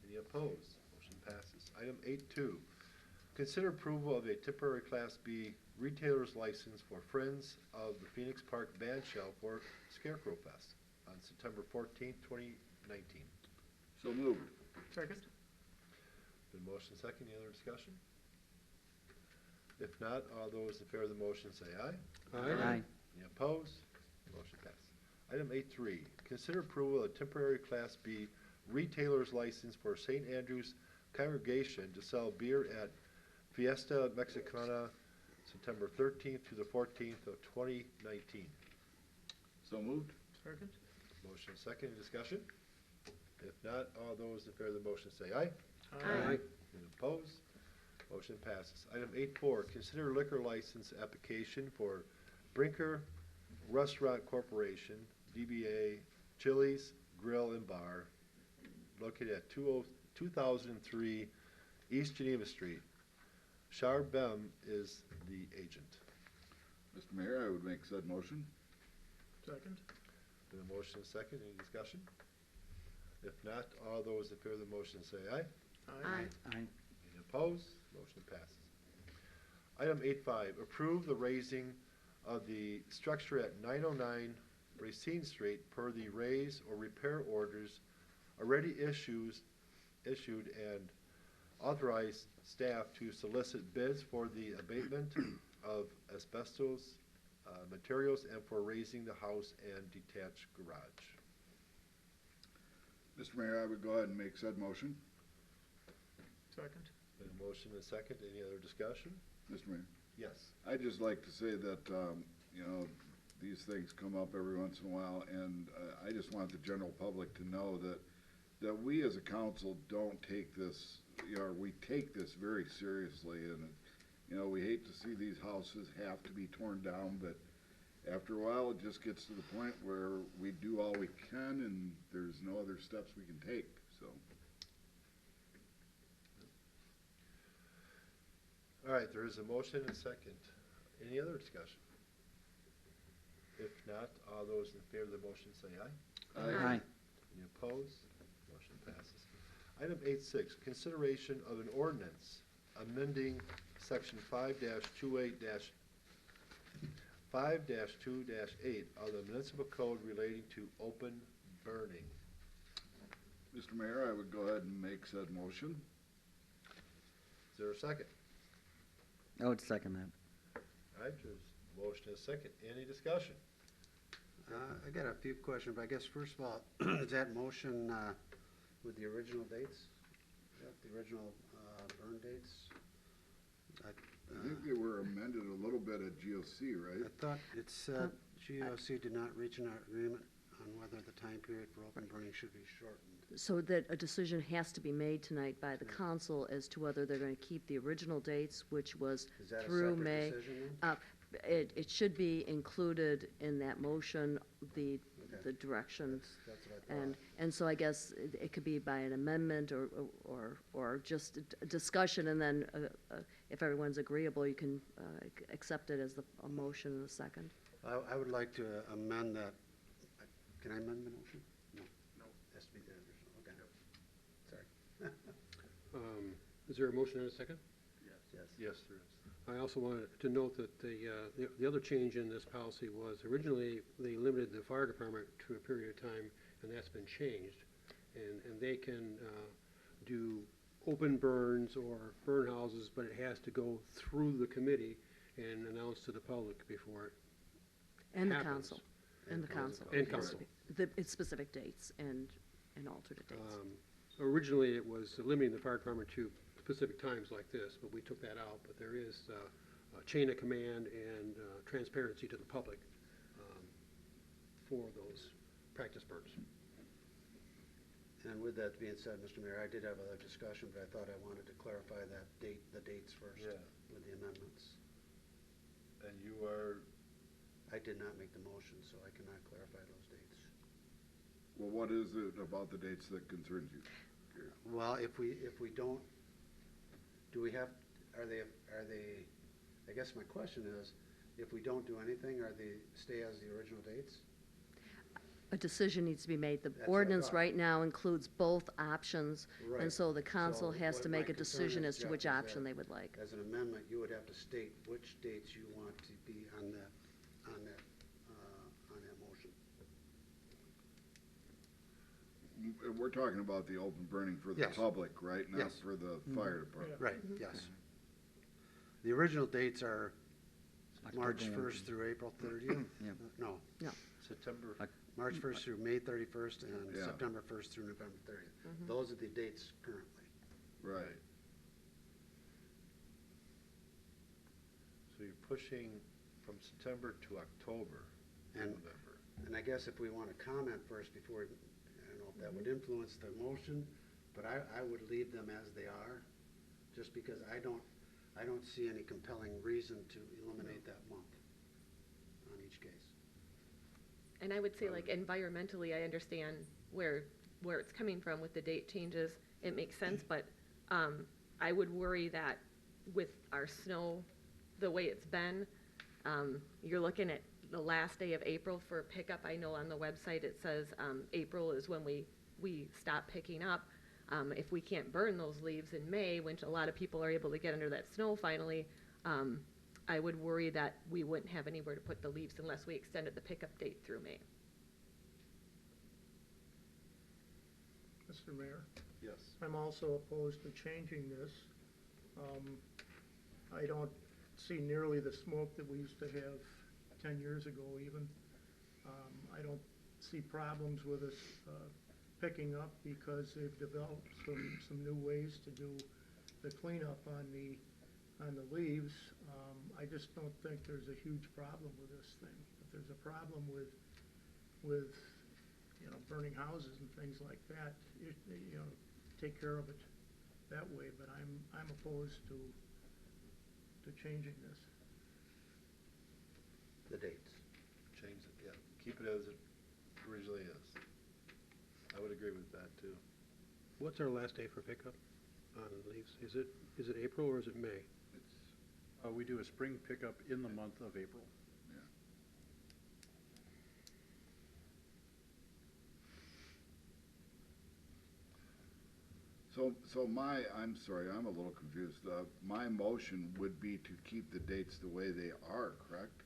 Any opposed? Motion passes. Item 8.2, consider approval of a temporary Class B retailer's license for Friends of the Phoenix Park Band Shell for Scarecrow Fest on September 14th, 2019. So moved. Second? Been motion second. Any other discussion? If not, all those in favor of the motion say aye. Aye. Any opposed? Motion passes. Item 8.3, consider approval of temporary Class B retailer's license for St. Andrew's Congregation to sell beer at Fiesta Mexicana September 13th to the 14th of 2019. So moved. Second? Motion and second, any discussion? If not, all those in favor of the motion say aye. Aye. And opposed? Motion passes. Item 8.4, consider liquor license application for Brinker Restaurant Corporation, DBA Chili's Grill and Bar, located at 2003 East Geneva Street. Shar Bem is the agent. Mr. Mayor, I would make said motion. Second? The motion is second, any discussion? If not, all those in favor of the motion say aye. Aye. Any opposed? Motion passes. Item 8.5, approve the raising of the structure at 909 Racine Street per the raise or repair orders already issued and authorize staff to solicit bids for the abatement of asbestos materials and for raising the house and detached garage. Mr. Mayor, I would go ahead and make said motion. Second? Been a motion and second. Any other discussion? Mr. Mayor, Yes. I'd just like to say that, you know, these things come up every once in a while, and I just want the general public to know that we as a council don't take this, you know, we take this very seriously, and, you know, we hate to see these houses have to be torn down, but after a while, it just gets to the point where we do all we can, and there's no other steps we can take, so. All right, there is a motion and second. Any other discussion? If not, all those in favor of the motion say aye. Aye. Any opposed? Motion passes. Item 8.6, consideration of an ordinance amending section 5-28-5-2-8 of the municipal code relating to open burning. Mr. Mayor, I would go ahead and make said motion. Is there a second? I would second that. All right, there's a motion and a second. Any discussion? I got a few questions, but I guess first of all, is that motion with the original dates? Is that the original burn dates? I think they were amended a little bit at GOC, right? I thought it said GOC did not reach an agreement on whether the time period for open burning should be shortened. So that a decision has to be made tonight by the council as to whether they're going to keep the original dates, which was Is that a through separate May. decision then? It should be included in that motion, the Okay. direction. That's what I thought. And so I guess it could be by an amendment or just a discussion, and then if everyone's agreeable, you can accept it as a motion in a second. I would like to amend that. Can I amend the motion? No. No. Has to be the original, okay. Sorry. Is there a motion and a second? Yes. Yes, there is. I also wanted to note that the other change in this policy was originally they limited the fire department to a period of time, and that's been changed. And they can do open burns or burn houses, but it has to go through the committee and announce to the public before it And the happens. council. And the council. And council. It's specific dates and alternate dates. Originally, it was limiting the fire department to specific times like this, but we took that out. But there is a chain of command and transparency to the public for those practice burns. And with that being said, Mr. Mayor, I did have a discussion, but I thought I wanted to clarify the dates first Yeah. with the amendments. And you are, I did not make the motion, so I cannot clarify those dates. Well, what is it about the dates that concerns you? Well, if we don't, do we have, are they, I guess my question is, if we don't do anything, are they stay as the original dates? A decision needs to be made. The That's what I ordinance thought. right now includes both options, Right. and so the council So has what to my make a concern decision is, as to Jeff, which is option that they would like. As an amendment, you would have to state which dates you want to be on that motion. We're talking about the open burning for the Yes. public, right? Not Yes. for the fire department. Right, yes. The original dates are March October 1st through April 30th? Yeah. No, September, March 1st through May 31st and Yeah. September 1st through November 30th. Those are the dates currently. Right. so you're pushing from September to October, And- November. And I guess if we want to comment first before, I don't know if that would influence the motion, but I would leave them as they are, just because I don't see any compelling reason to eliminate that month on each case. And I would say, like, environmentally, I understand where it's coming from with the date changes. It makes sense, but I would worry that with our snow, the way it's been, you're looking at the last day of April for pickup. I know on the website it says April is when we stop picking up. If we can't burn those leaves in May, which a lot of people are able to get under that snow finally, I would worry that we wouldn't have anywhere to put the leaves unless we extended the pickup date through May. Mr. Mayor, Yes. I'm also opposed to changing this. I don't see nearly the smoke that we used to have 10 years ago even. I don't see problems with us picking up because they've developed some new ways to do the cleanup on the leaves. I just don't think there's a huge problem with this thing. If there's a problem with you know, burning houses and things like that, you know, take care of it that way, but I'm opposed to changing this. The dates. Change it, yeah. Keep it as it originally is. I would agree with that, too. What's our last day for pickup on leaves? Is it April or is it May? We do a spring pickup in the month of April. So I'm sorry, I'm a little confused. My motion would be to keep the dates the way they are, correct?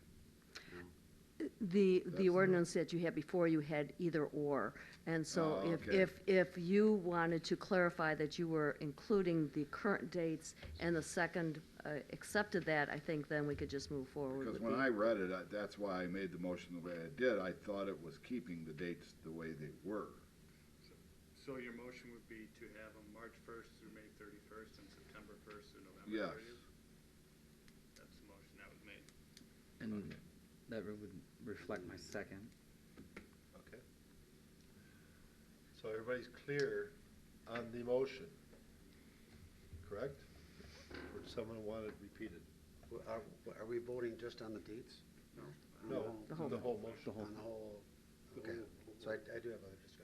The That's- ordinance that you had before you had either or. And so Oh, okay. if you wanted to clarify that you were including the current dates and the second accepted that, I think then we could just move forward Because with when the- I read it, that's why I made the motion the way I did. I thought it was keeping the dates the way they were. So your motion would be to have them March 1st through May 31st and September 1st through November Yes. 30th? That's the motion that was made. And that would reflect my second. Okay. So everybody's clear on the motion, correct? Or does someone want it repeated? Are we voting just on the dates? No, The whole- the whole motion. On the whole, okay, so I do have other discussion.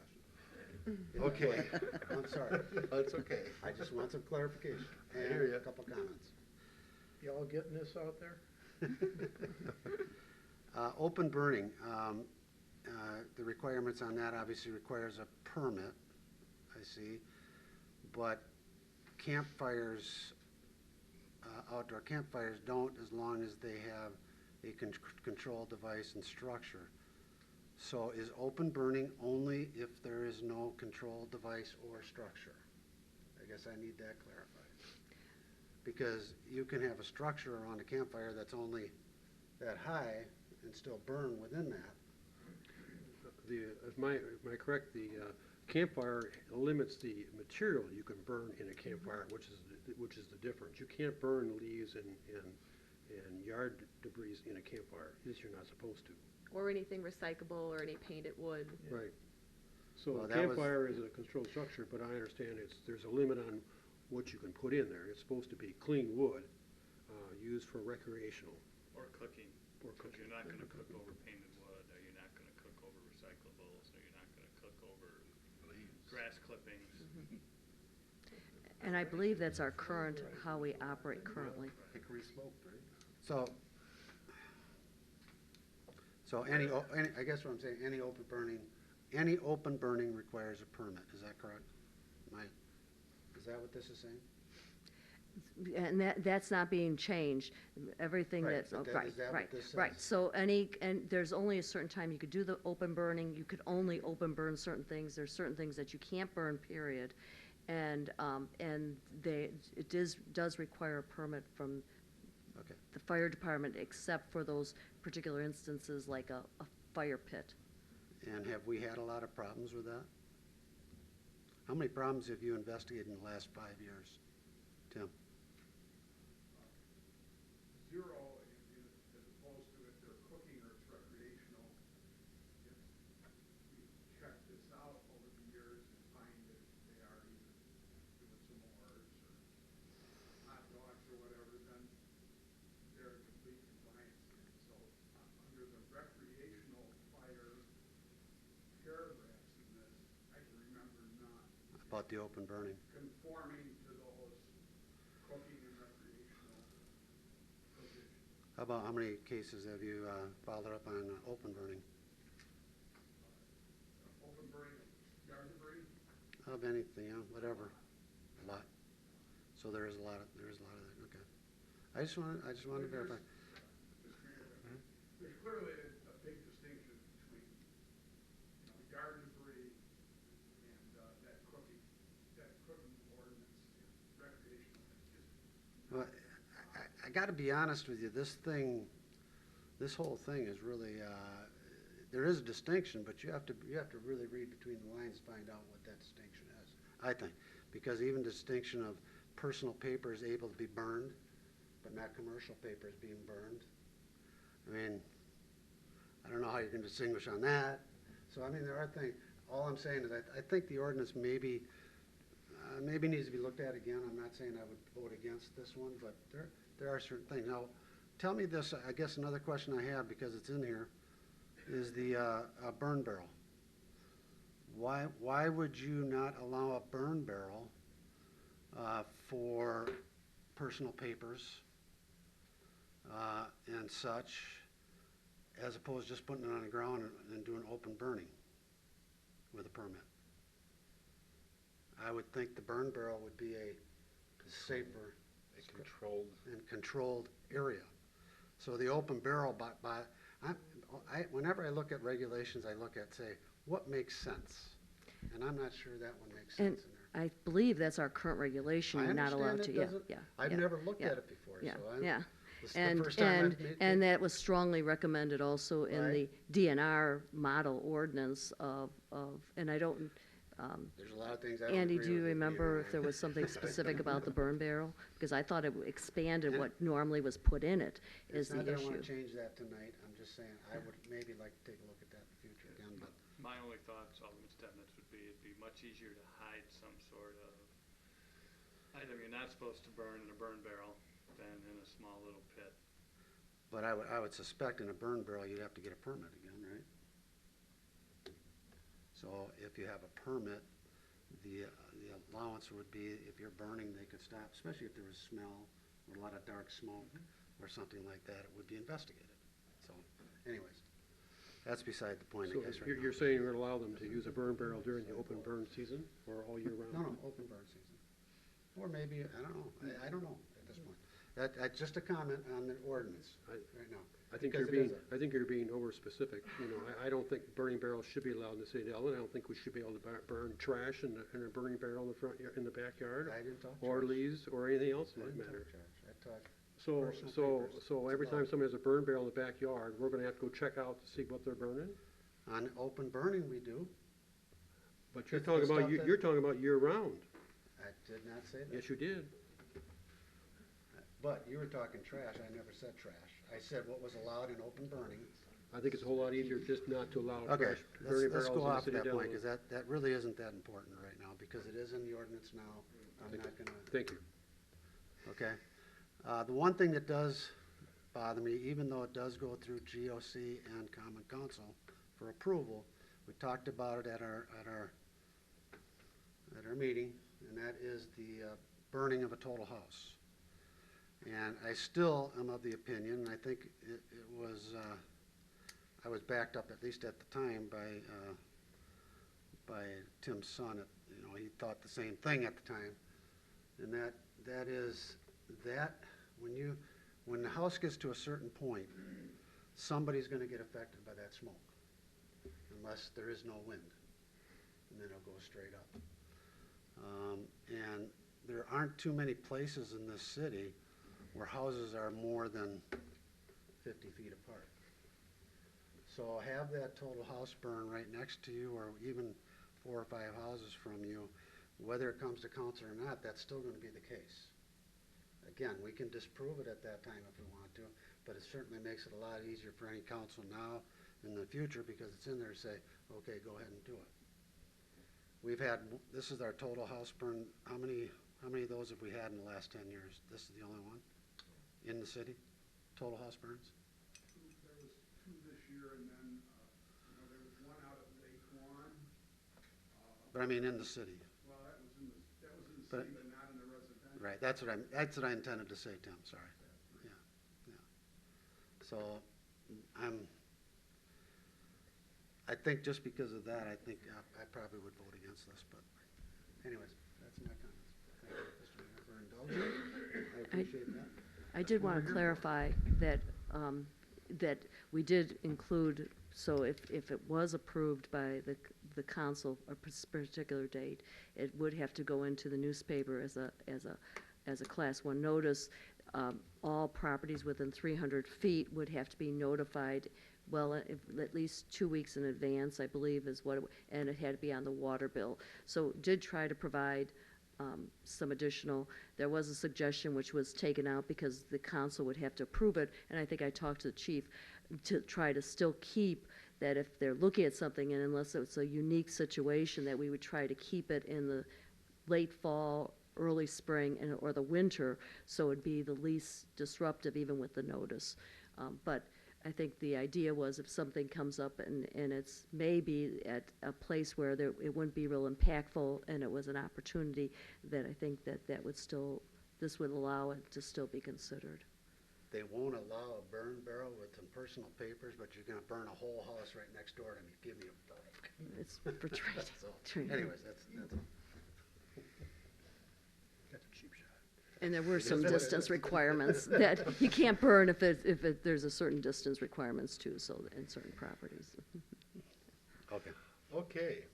Okay. I'm sorry. That's okay. I just want some clarification. I hear And ya. a couple comments. Y'all getting this out there? Open burning, the requirements on that obviously requires a permit, I see. But campfires, outdoor campfires don't as long as they have a control device and structure. So is open burning only if there is no control device or structure? I guess I need that clarified. Because you can have a structure around a campfire that's only that high and still burn within that. Am I correct, the campfire limits the material you can burn in a campfire, which is the difference. You can't burn leaves and yard debris in a campfire, at least you're not supposed to. Or anything recyclable or any painted wood. Right. So Well, a that was- campfire is a controlled structure, but I understand there's a limit on what you can put in there. It's supposed to be clean wood, used for recreational. Or cooking. Or Because cooking. you're not gonna cook over painted wood, or you're not gonna cook over recyclables, or you're not gonna cook over grass clippings. And I believe that's our current, how we operate currently. Hickory smoked, right? So I guess what I'm saying, any open burning requires a permit, is that correct? Is that what this is saying? And that's not being changed. Everything Right, that's, but oh, that- right, is that what right, this right. says? So and there's only a certain time you could do the open burning. You could only open burn certain things. There's certain things that you can't burn, period. And it does require a permit from Okay. the fire department, except for those particular instances like a fire pit. And have we had a lot of problems with that? How many problems have you investigated in the last 5 years, Tim? Zero in the about the open burning. conforming to those cooking and recreational provisions. How many cases have you followed up on open burning? Open burning, yard debris, Of anything, yeah, whatever. A lot. So there is a lot of that, okay. I just wanted to verify. Mr. Mayor, there's clearly a big distinction between, yard debris and that cooking ordinance and recreational. Well, I gotta be honest with you, this whole thing is really, there is a distinction, but you have to really read between the lines to find out what that distinction is, I think. Because even distinction of personal paper is able to be burned, but not commercial paper is being burned. I mean, I don't know how you can distinguish on that. So, I mean, there are things, all I'm saying is I think the ordinance maybe needs to be looked at again. I'm not saying I would vote against this one, but there are certain things. Now, tell me this, I guess another question I have, because it's in here, is the burn barrel. Why would you not allow a burn barrel for personal papers and such, as opposed to just putting it on the ground and doing open burning with a permit? I would think the burn barrel would be a safer controlled area. So the open barrel, whenever I look at regulations, I look at, say, what makes sense? And I'm not sure that one makes And sense in there. I believe that's our current regulation, I you're not allowed understand to, it yeah, doesn't- yeah. I've yeah, never looked yeah, at it before, yeah, so yeah. this is the first time I've made And that was strongly recommended also in the Right. DNR model ordinance and I don't, There's a lot of things I don't Andy, agree do you with remember DNR. if there was something specific about the burn barrel? Because I thought it expanded what normally was put in it is It's not the that I want issue. to change that tonight, I'm just saying, I would maybe like to take a look at that in the future again, but My only thoughts, Alderman Stevens, would be it'd be much easier to hide some sort of item you're not supposed to burn in a burn barrel than in a small little pit. But I would suspect in a burn barrel, you'd have to get a permit again, right? So if you have a permit, the allowance would be, if you're burning, they could stop, especially if there was smell or a lot of dark smoke or something like that, it would be investigated. So anyways, that's beside the point, I So guess, right you're now. saying you're gonna allow them to use a burn barrel during the open burn season or all year round? No, open burn season. Or maybe, I don't know, I don't know at this point. That's just a comment on the ordinance right now. I think Because you're it is I think you're being over specific. I don't think burning barrels should be allowed in the city of Delavan. I don't think we should be able to burn trash in a burning barrel in the front yard, in the backyard. I didn't talk Or trash. leaves, or anything else in I that didn't matter. talk trash. I talked So, personal papers. so every time somebody has a burn barrel in the backyard, we're gonna have to go check out to see what they're burning? On open burning, we do. But you're It's the talking about, stuff that- you're talking about year round. I did not say that. Yes, you did. But you were talking trash, I never said trash. I said what was allowed in open burning. I think it's a whole lot easier just not to allow Okay, trash burning let's barrels in go the off city that of point, Delavan. because that really isn't that important right now, because it is in the ordinance now. I'm not gonna, Thank you. okay? The one thing that does bother me, even though it does go through GOC and Common Council for approval, we talked about it at our meeting, and that is the burning of a total house. And I still am of the opinion, and I think it was, I was backed up, at least at the time, by Tim's son. He thought the same thing at the time. And that is that when the house gets to a certain point, somebody's gonna get affected by that smoke, unless there is no wind, and then it'll go straight up. And there aren't too many places in this city where houses are more than 50 feet apart. So have that total house burn right next to you, or even 4 or 5 houses from you, whether it comes to council or not, that's still gonna be the case. Again, we can disprove it at that time if we want to, but it certainly makes it a lot easier for any council now in the future, because it's in there to say, okay, go ahead and do it. This is our total house burn. How many of those have we had in the last 10 years? This is the only one in the city, total house burns? There was 2 this year, and then, there was one out at Lake Lawn. But I mean in the city. Well, that was But- but not in the residential. Right, that's what I intended to say, Tim, sorry. Yeah, yeah. So, I think just because of that, I think I probably would vote against this, but anyways, that's my comments. Thank you, Mr. Mayor, for indulging. I appreciate that. I did want to clarify that, that we did include, so if it was approved by the council, a particular date, it would have to go into the newspaper as a Class 1 notice. All properties within 300 feet would have to be notified, well, at least 2 weeks in advance, I believe is what, and it had to be on the water bill. So did try to provide some additional, there was a suggestion which was taken out because the council would have to approve it, and I think I talked to the chief to try to still keep that if they're looking at something, and unless it's a unique situation, that we would try to keep it in the late fall, early spring, or the winter, so it'd be the least disruptive even with the notice. But I think the idea was if something comes up and it's maybe at a place where it wouldn't be real impactful and it was an opportunity, that I think that would still, this would allow it to still be considered. They won't allow a burn barrel with some personal papers, but you're gonna burn a whole house right next door to me. Give me a break. It's for trading. So, anyways, that's all. That's a cheap shot. And there were some distance requirements that you can't burn if there's a certain distance requirements too, so in certain properties. Okay. Okay.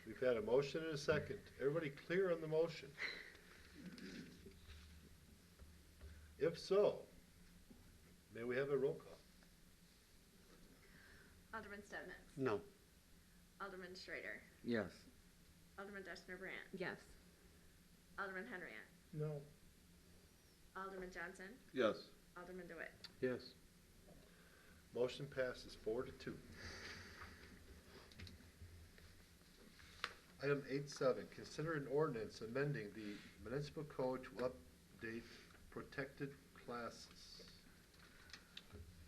We've had a motion and a second. Everybody clear on the motion? If so, may we have a roll call? Alderman Stednitz. No. Alderman Schrader. Yes. Alderman Deshner Brandt. Yes. Alderman Henriette. No. Alderman Johnson. Yes. Alderman DeWitt. Yes. Motion passes 4-2. Item 8.7, consider an ordinance amending the municipal code to update protected classes.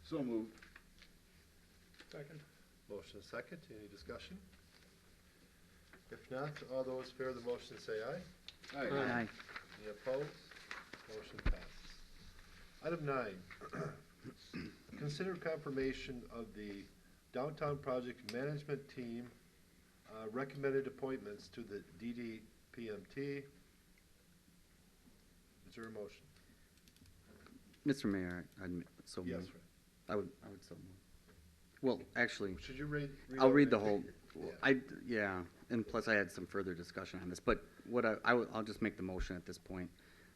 So moved. Second. Motion second, any discussion? If not, all those in favor of the motion say aye. Aye. Any opposed? Motion passes. Item 9, consider confirmation of the downtown project management team recommended appointments to the DDPMT. Is there a motion? Mr. Mayor, I'd so Yes, move. sir. I would so move. Well, actually, Should you read? I'll read the over it? whole, yeah, and plus I had some further discussion on this, but what I'll just make the motion at this point.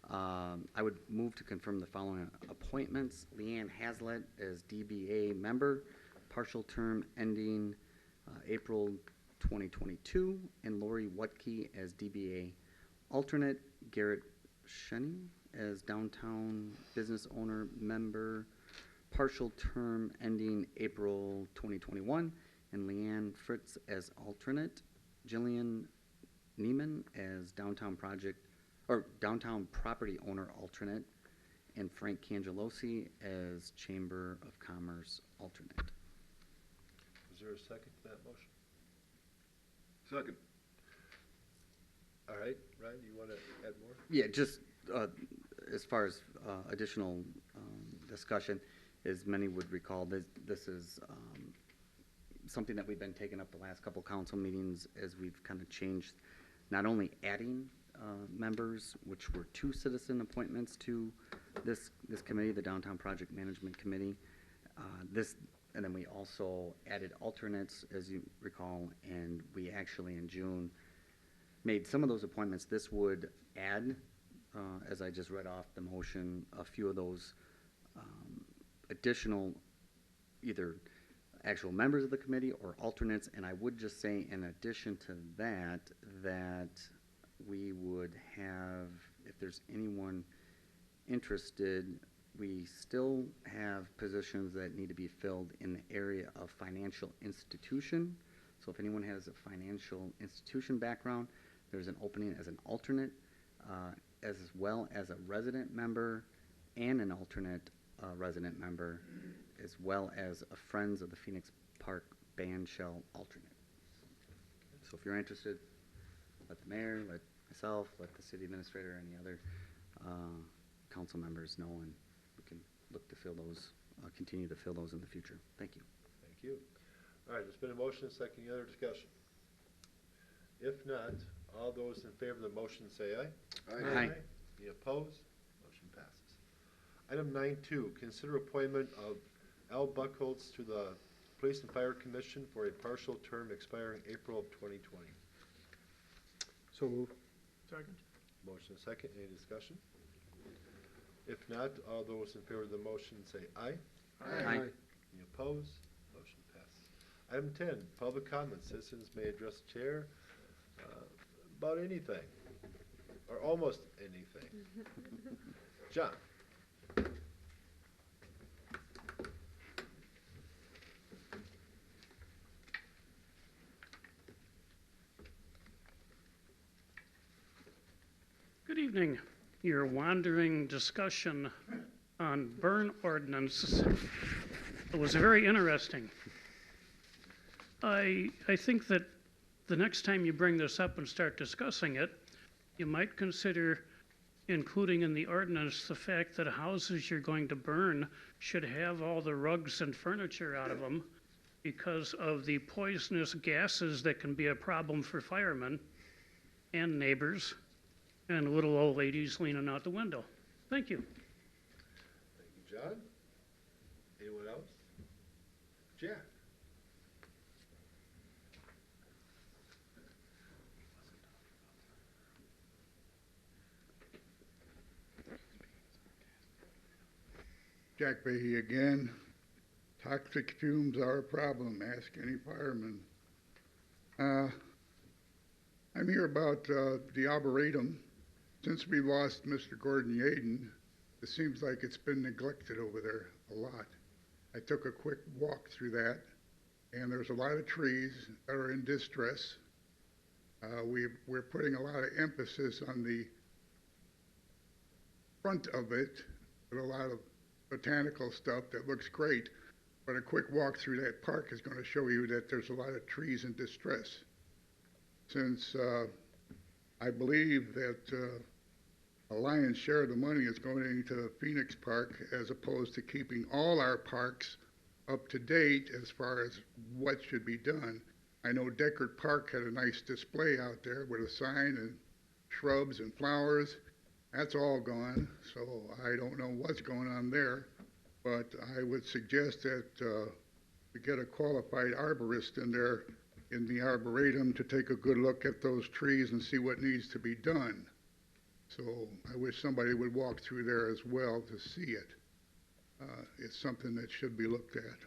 I would move to confirm the following appointments. Leanne Hazlitt as DBA member, partial term ending April 2022, and Lori Wutke as DBA alternate, Garrett Shenny as downtown business owner member, partial term ending April 2021, and Leanne Fritz as alternate, Jillian Neiman as downtown property owner alternate, and Frank Cangelosi as Chamber of Commerce alternate. Is there a second to that motion? Second. All right, Ryan, you want to add more? Yeah, just as far as additional discussion, as many would recall, this is something that we've been taking up the last couple council meetings as we've kind of changed, not only adding members, which were 2 citizen appointments to this committee, the Downtown Project Management Committee. And then we also added alternates, as you recall, and we actually in June made some of those appointments. This would add, as I just read off the motion, a few of those additional either actual members of the committee or alternates. And I would just say in addition to that, that we would have, if there's anyone interested, we still have positions that need to be filled in the area of financial institution. So if anyone has a financial institution background, there's an opening as an alternate, as well as a resident member and an alternate resident member, as well as a Friends of the Phoenix Park Band Shell alternate. So if you're interested, let the mayor, let myself, let the city administrator, any other council members know, and we can look to fill those, continue to fill those in the future. Thank you. Thank you. All right, there's been a motion, second, any other discussion? If not, all those in favor of the motion say aye. Aye. Any opposed? Motion passes. Item 9.2, consider appointment of Al Buckholz to the Police and Fire Commission for a partial term expiring April of 2020. So move. Second? Motion second, any discussion? If not, all those in favor of the motion say aye. Aye. Any opposed? Motion passes. Item 10, public comments. Citizens may address the chair about anything, or almost anything. John? Good evening. Your wandering discussion on burn ordinances was very interesting. I think that the next time you bring this up and start discussing it, you might consider including in the ordinance the fact that houses you're going to burn should have all the rugs and furniture out of them because of the poisonous gases that can be a problem for firemen and neighbors and little old ladies leaning out the window. Thank you. Thank you, John. Anyone else? Jack? Jack Behe again. Toxic fumes are a problem. Ask any fireman. I'm here about the Arboretum. Since we lost Mr. Gordon Yaden, it seems like it's been neglected over there a lot. I took a quick walk through that, and there's a lot of trees that are in distress. We're putting a lot of emphasis on the front of it with a lot of botanical stuff that looks great, but a quick walk through that park is going to show you that there's a lot of trees in distress. Since I believe that a lion's share of the money is going into Phoenix Park as opposed to keeping all our parks up to date as far as what should be done. I know Deckard Park had a nice display out there with a sign and shrubs and flowers. That's all gone, so I don't know what's going on there, but I would suggest that we get a qualified arborist in there in the Arboretum to take a good look at those trees and see what needs to be done. So I wish somebody would walk through there as well to see it. It's something that should be looked at.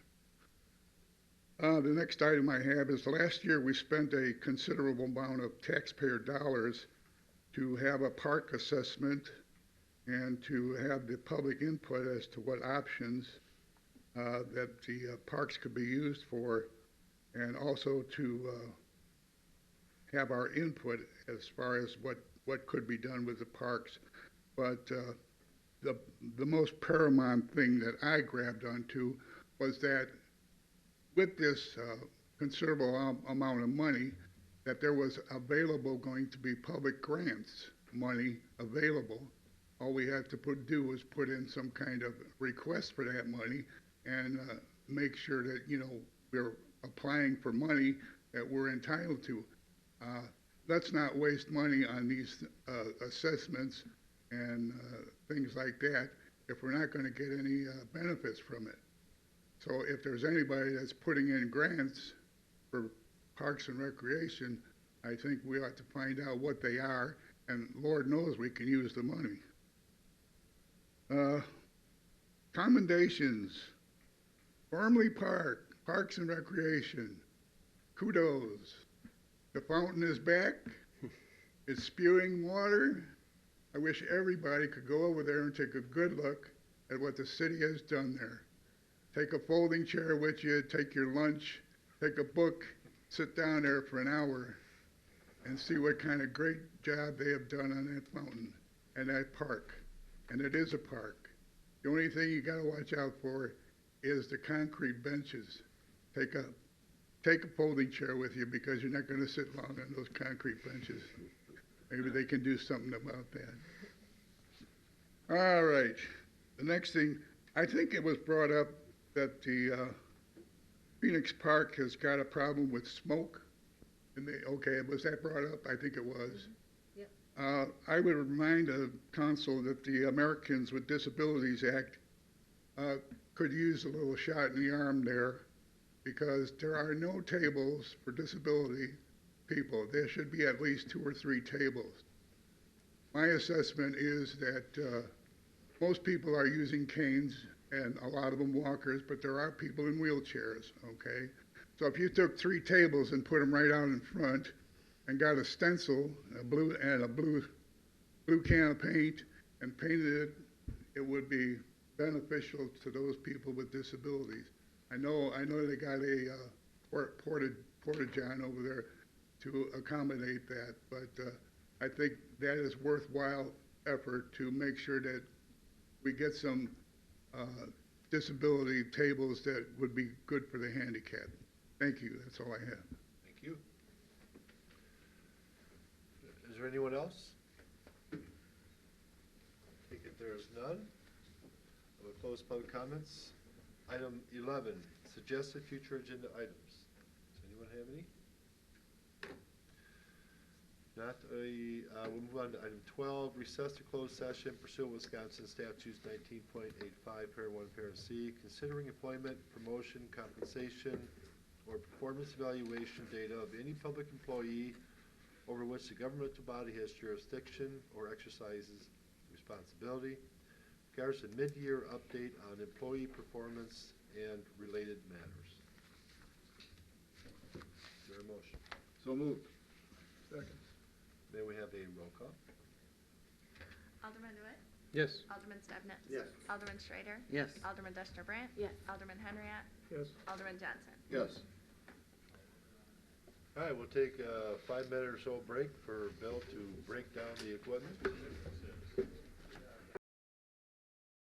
The next item I have is last year we spent a considerable amount of taxpayer dollars to have a park assessment and to have the public input as to what options that the parks could be used for, and also to have our input as far as what could be done with the parks. But the most paramount thing that I grabbed onto was that with this considerable amount of money, that there was available going to be public grants money available. All we had to do was put in some kind of request for that money and make sure that, you know, we're applying for money that we're entitled to. Let's not waste money on these assessments and things like that if we're not going to get any benefits from it. So if there's anybody that's putting in grants for Parks and Recreation, I think we ought to find out what they are, and Lord knows we can use the money. Commendations. Gormley Park, Parks and Recreation. Kudos. The fountain is back. It's spewing water. I wish everybody could go over there and take a good look at what the city has done there. Take a folding chair with you, take your lunch, take a book, sit down there for an hour and see what kind of great job they have done on that fountain and that park. And it is a park. The only thing you got to watch out for is the concrete benches. Take a folding chair with you because you're not going to sit long on those concrete benches. Maybe they can do something about that. All right, the next thing, I think it was brought up that the Phoenix Park has got a problem with smoke. And okay, was that brought up? I think it was. Yep. I would remind the council that the Americans with Disabilities Act could use a little shot in the arm there, because there are no tables for disability people. There should be at least 2 or 3 tables. My assessment is that most people are using canes and a lot of them walkers, but there are people in wheelchairs, okay? So if you took 3 tables and put them right out in front and got a stencil, a blue can of paint, and painted it, it would be beneficial to those people with disabilities. I know they got a porta-john over there to accommodate that, but I think that is worthwhile effort to make sure that we get some disability tables that would be good for the handicapped. Thank you, that's all I have. Thank you. Is there anyone else? Take it there is none. I will close public comments. Item 11, suggested future agenda items. Does anyone have any? Not we'll move on to item 12, recess to closed session pursuant Wisconsin statutes 19.85, parent 1, parent C, considering employment, promotion, compensation, or performance evaluation data of any public employee over which the governmental body has jurisdiction or exercises responsibility, regards to mid-year update on employee performance and related matters. Is there a motion? So moved. Second. May we have a roll call? Alderman DeWitt? Yes. Alderman Stebnitz? Yes. Alderman Schrader? Yes. Alderman Deshner Brandt? Yes. Alderman Henriette? Yes. Alderman Johnson? Yes. All right, we'll take a 5-minute or so break for Bill to break down the equipment.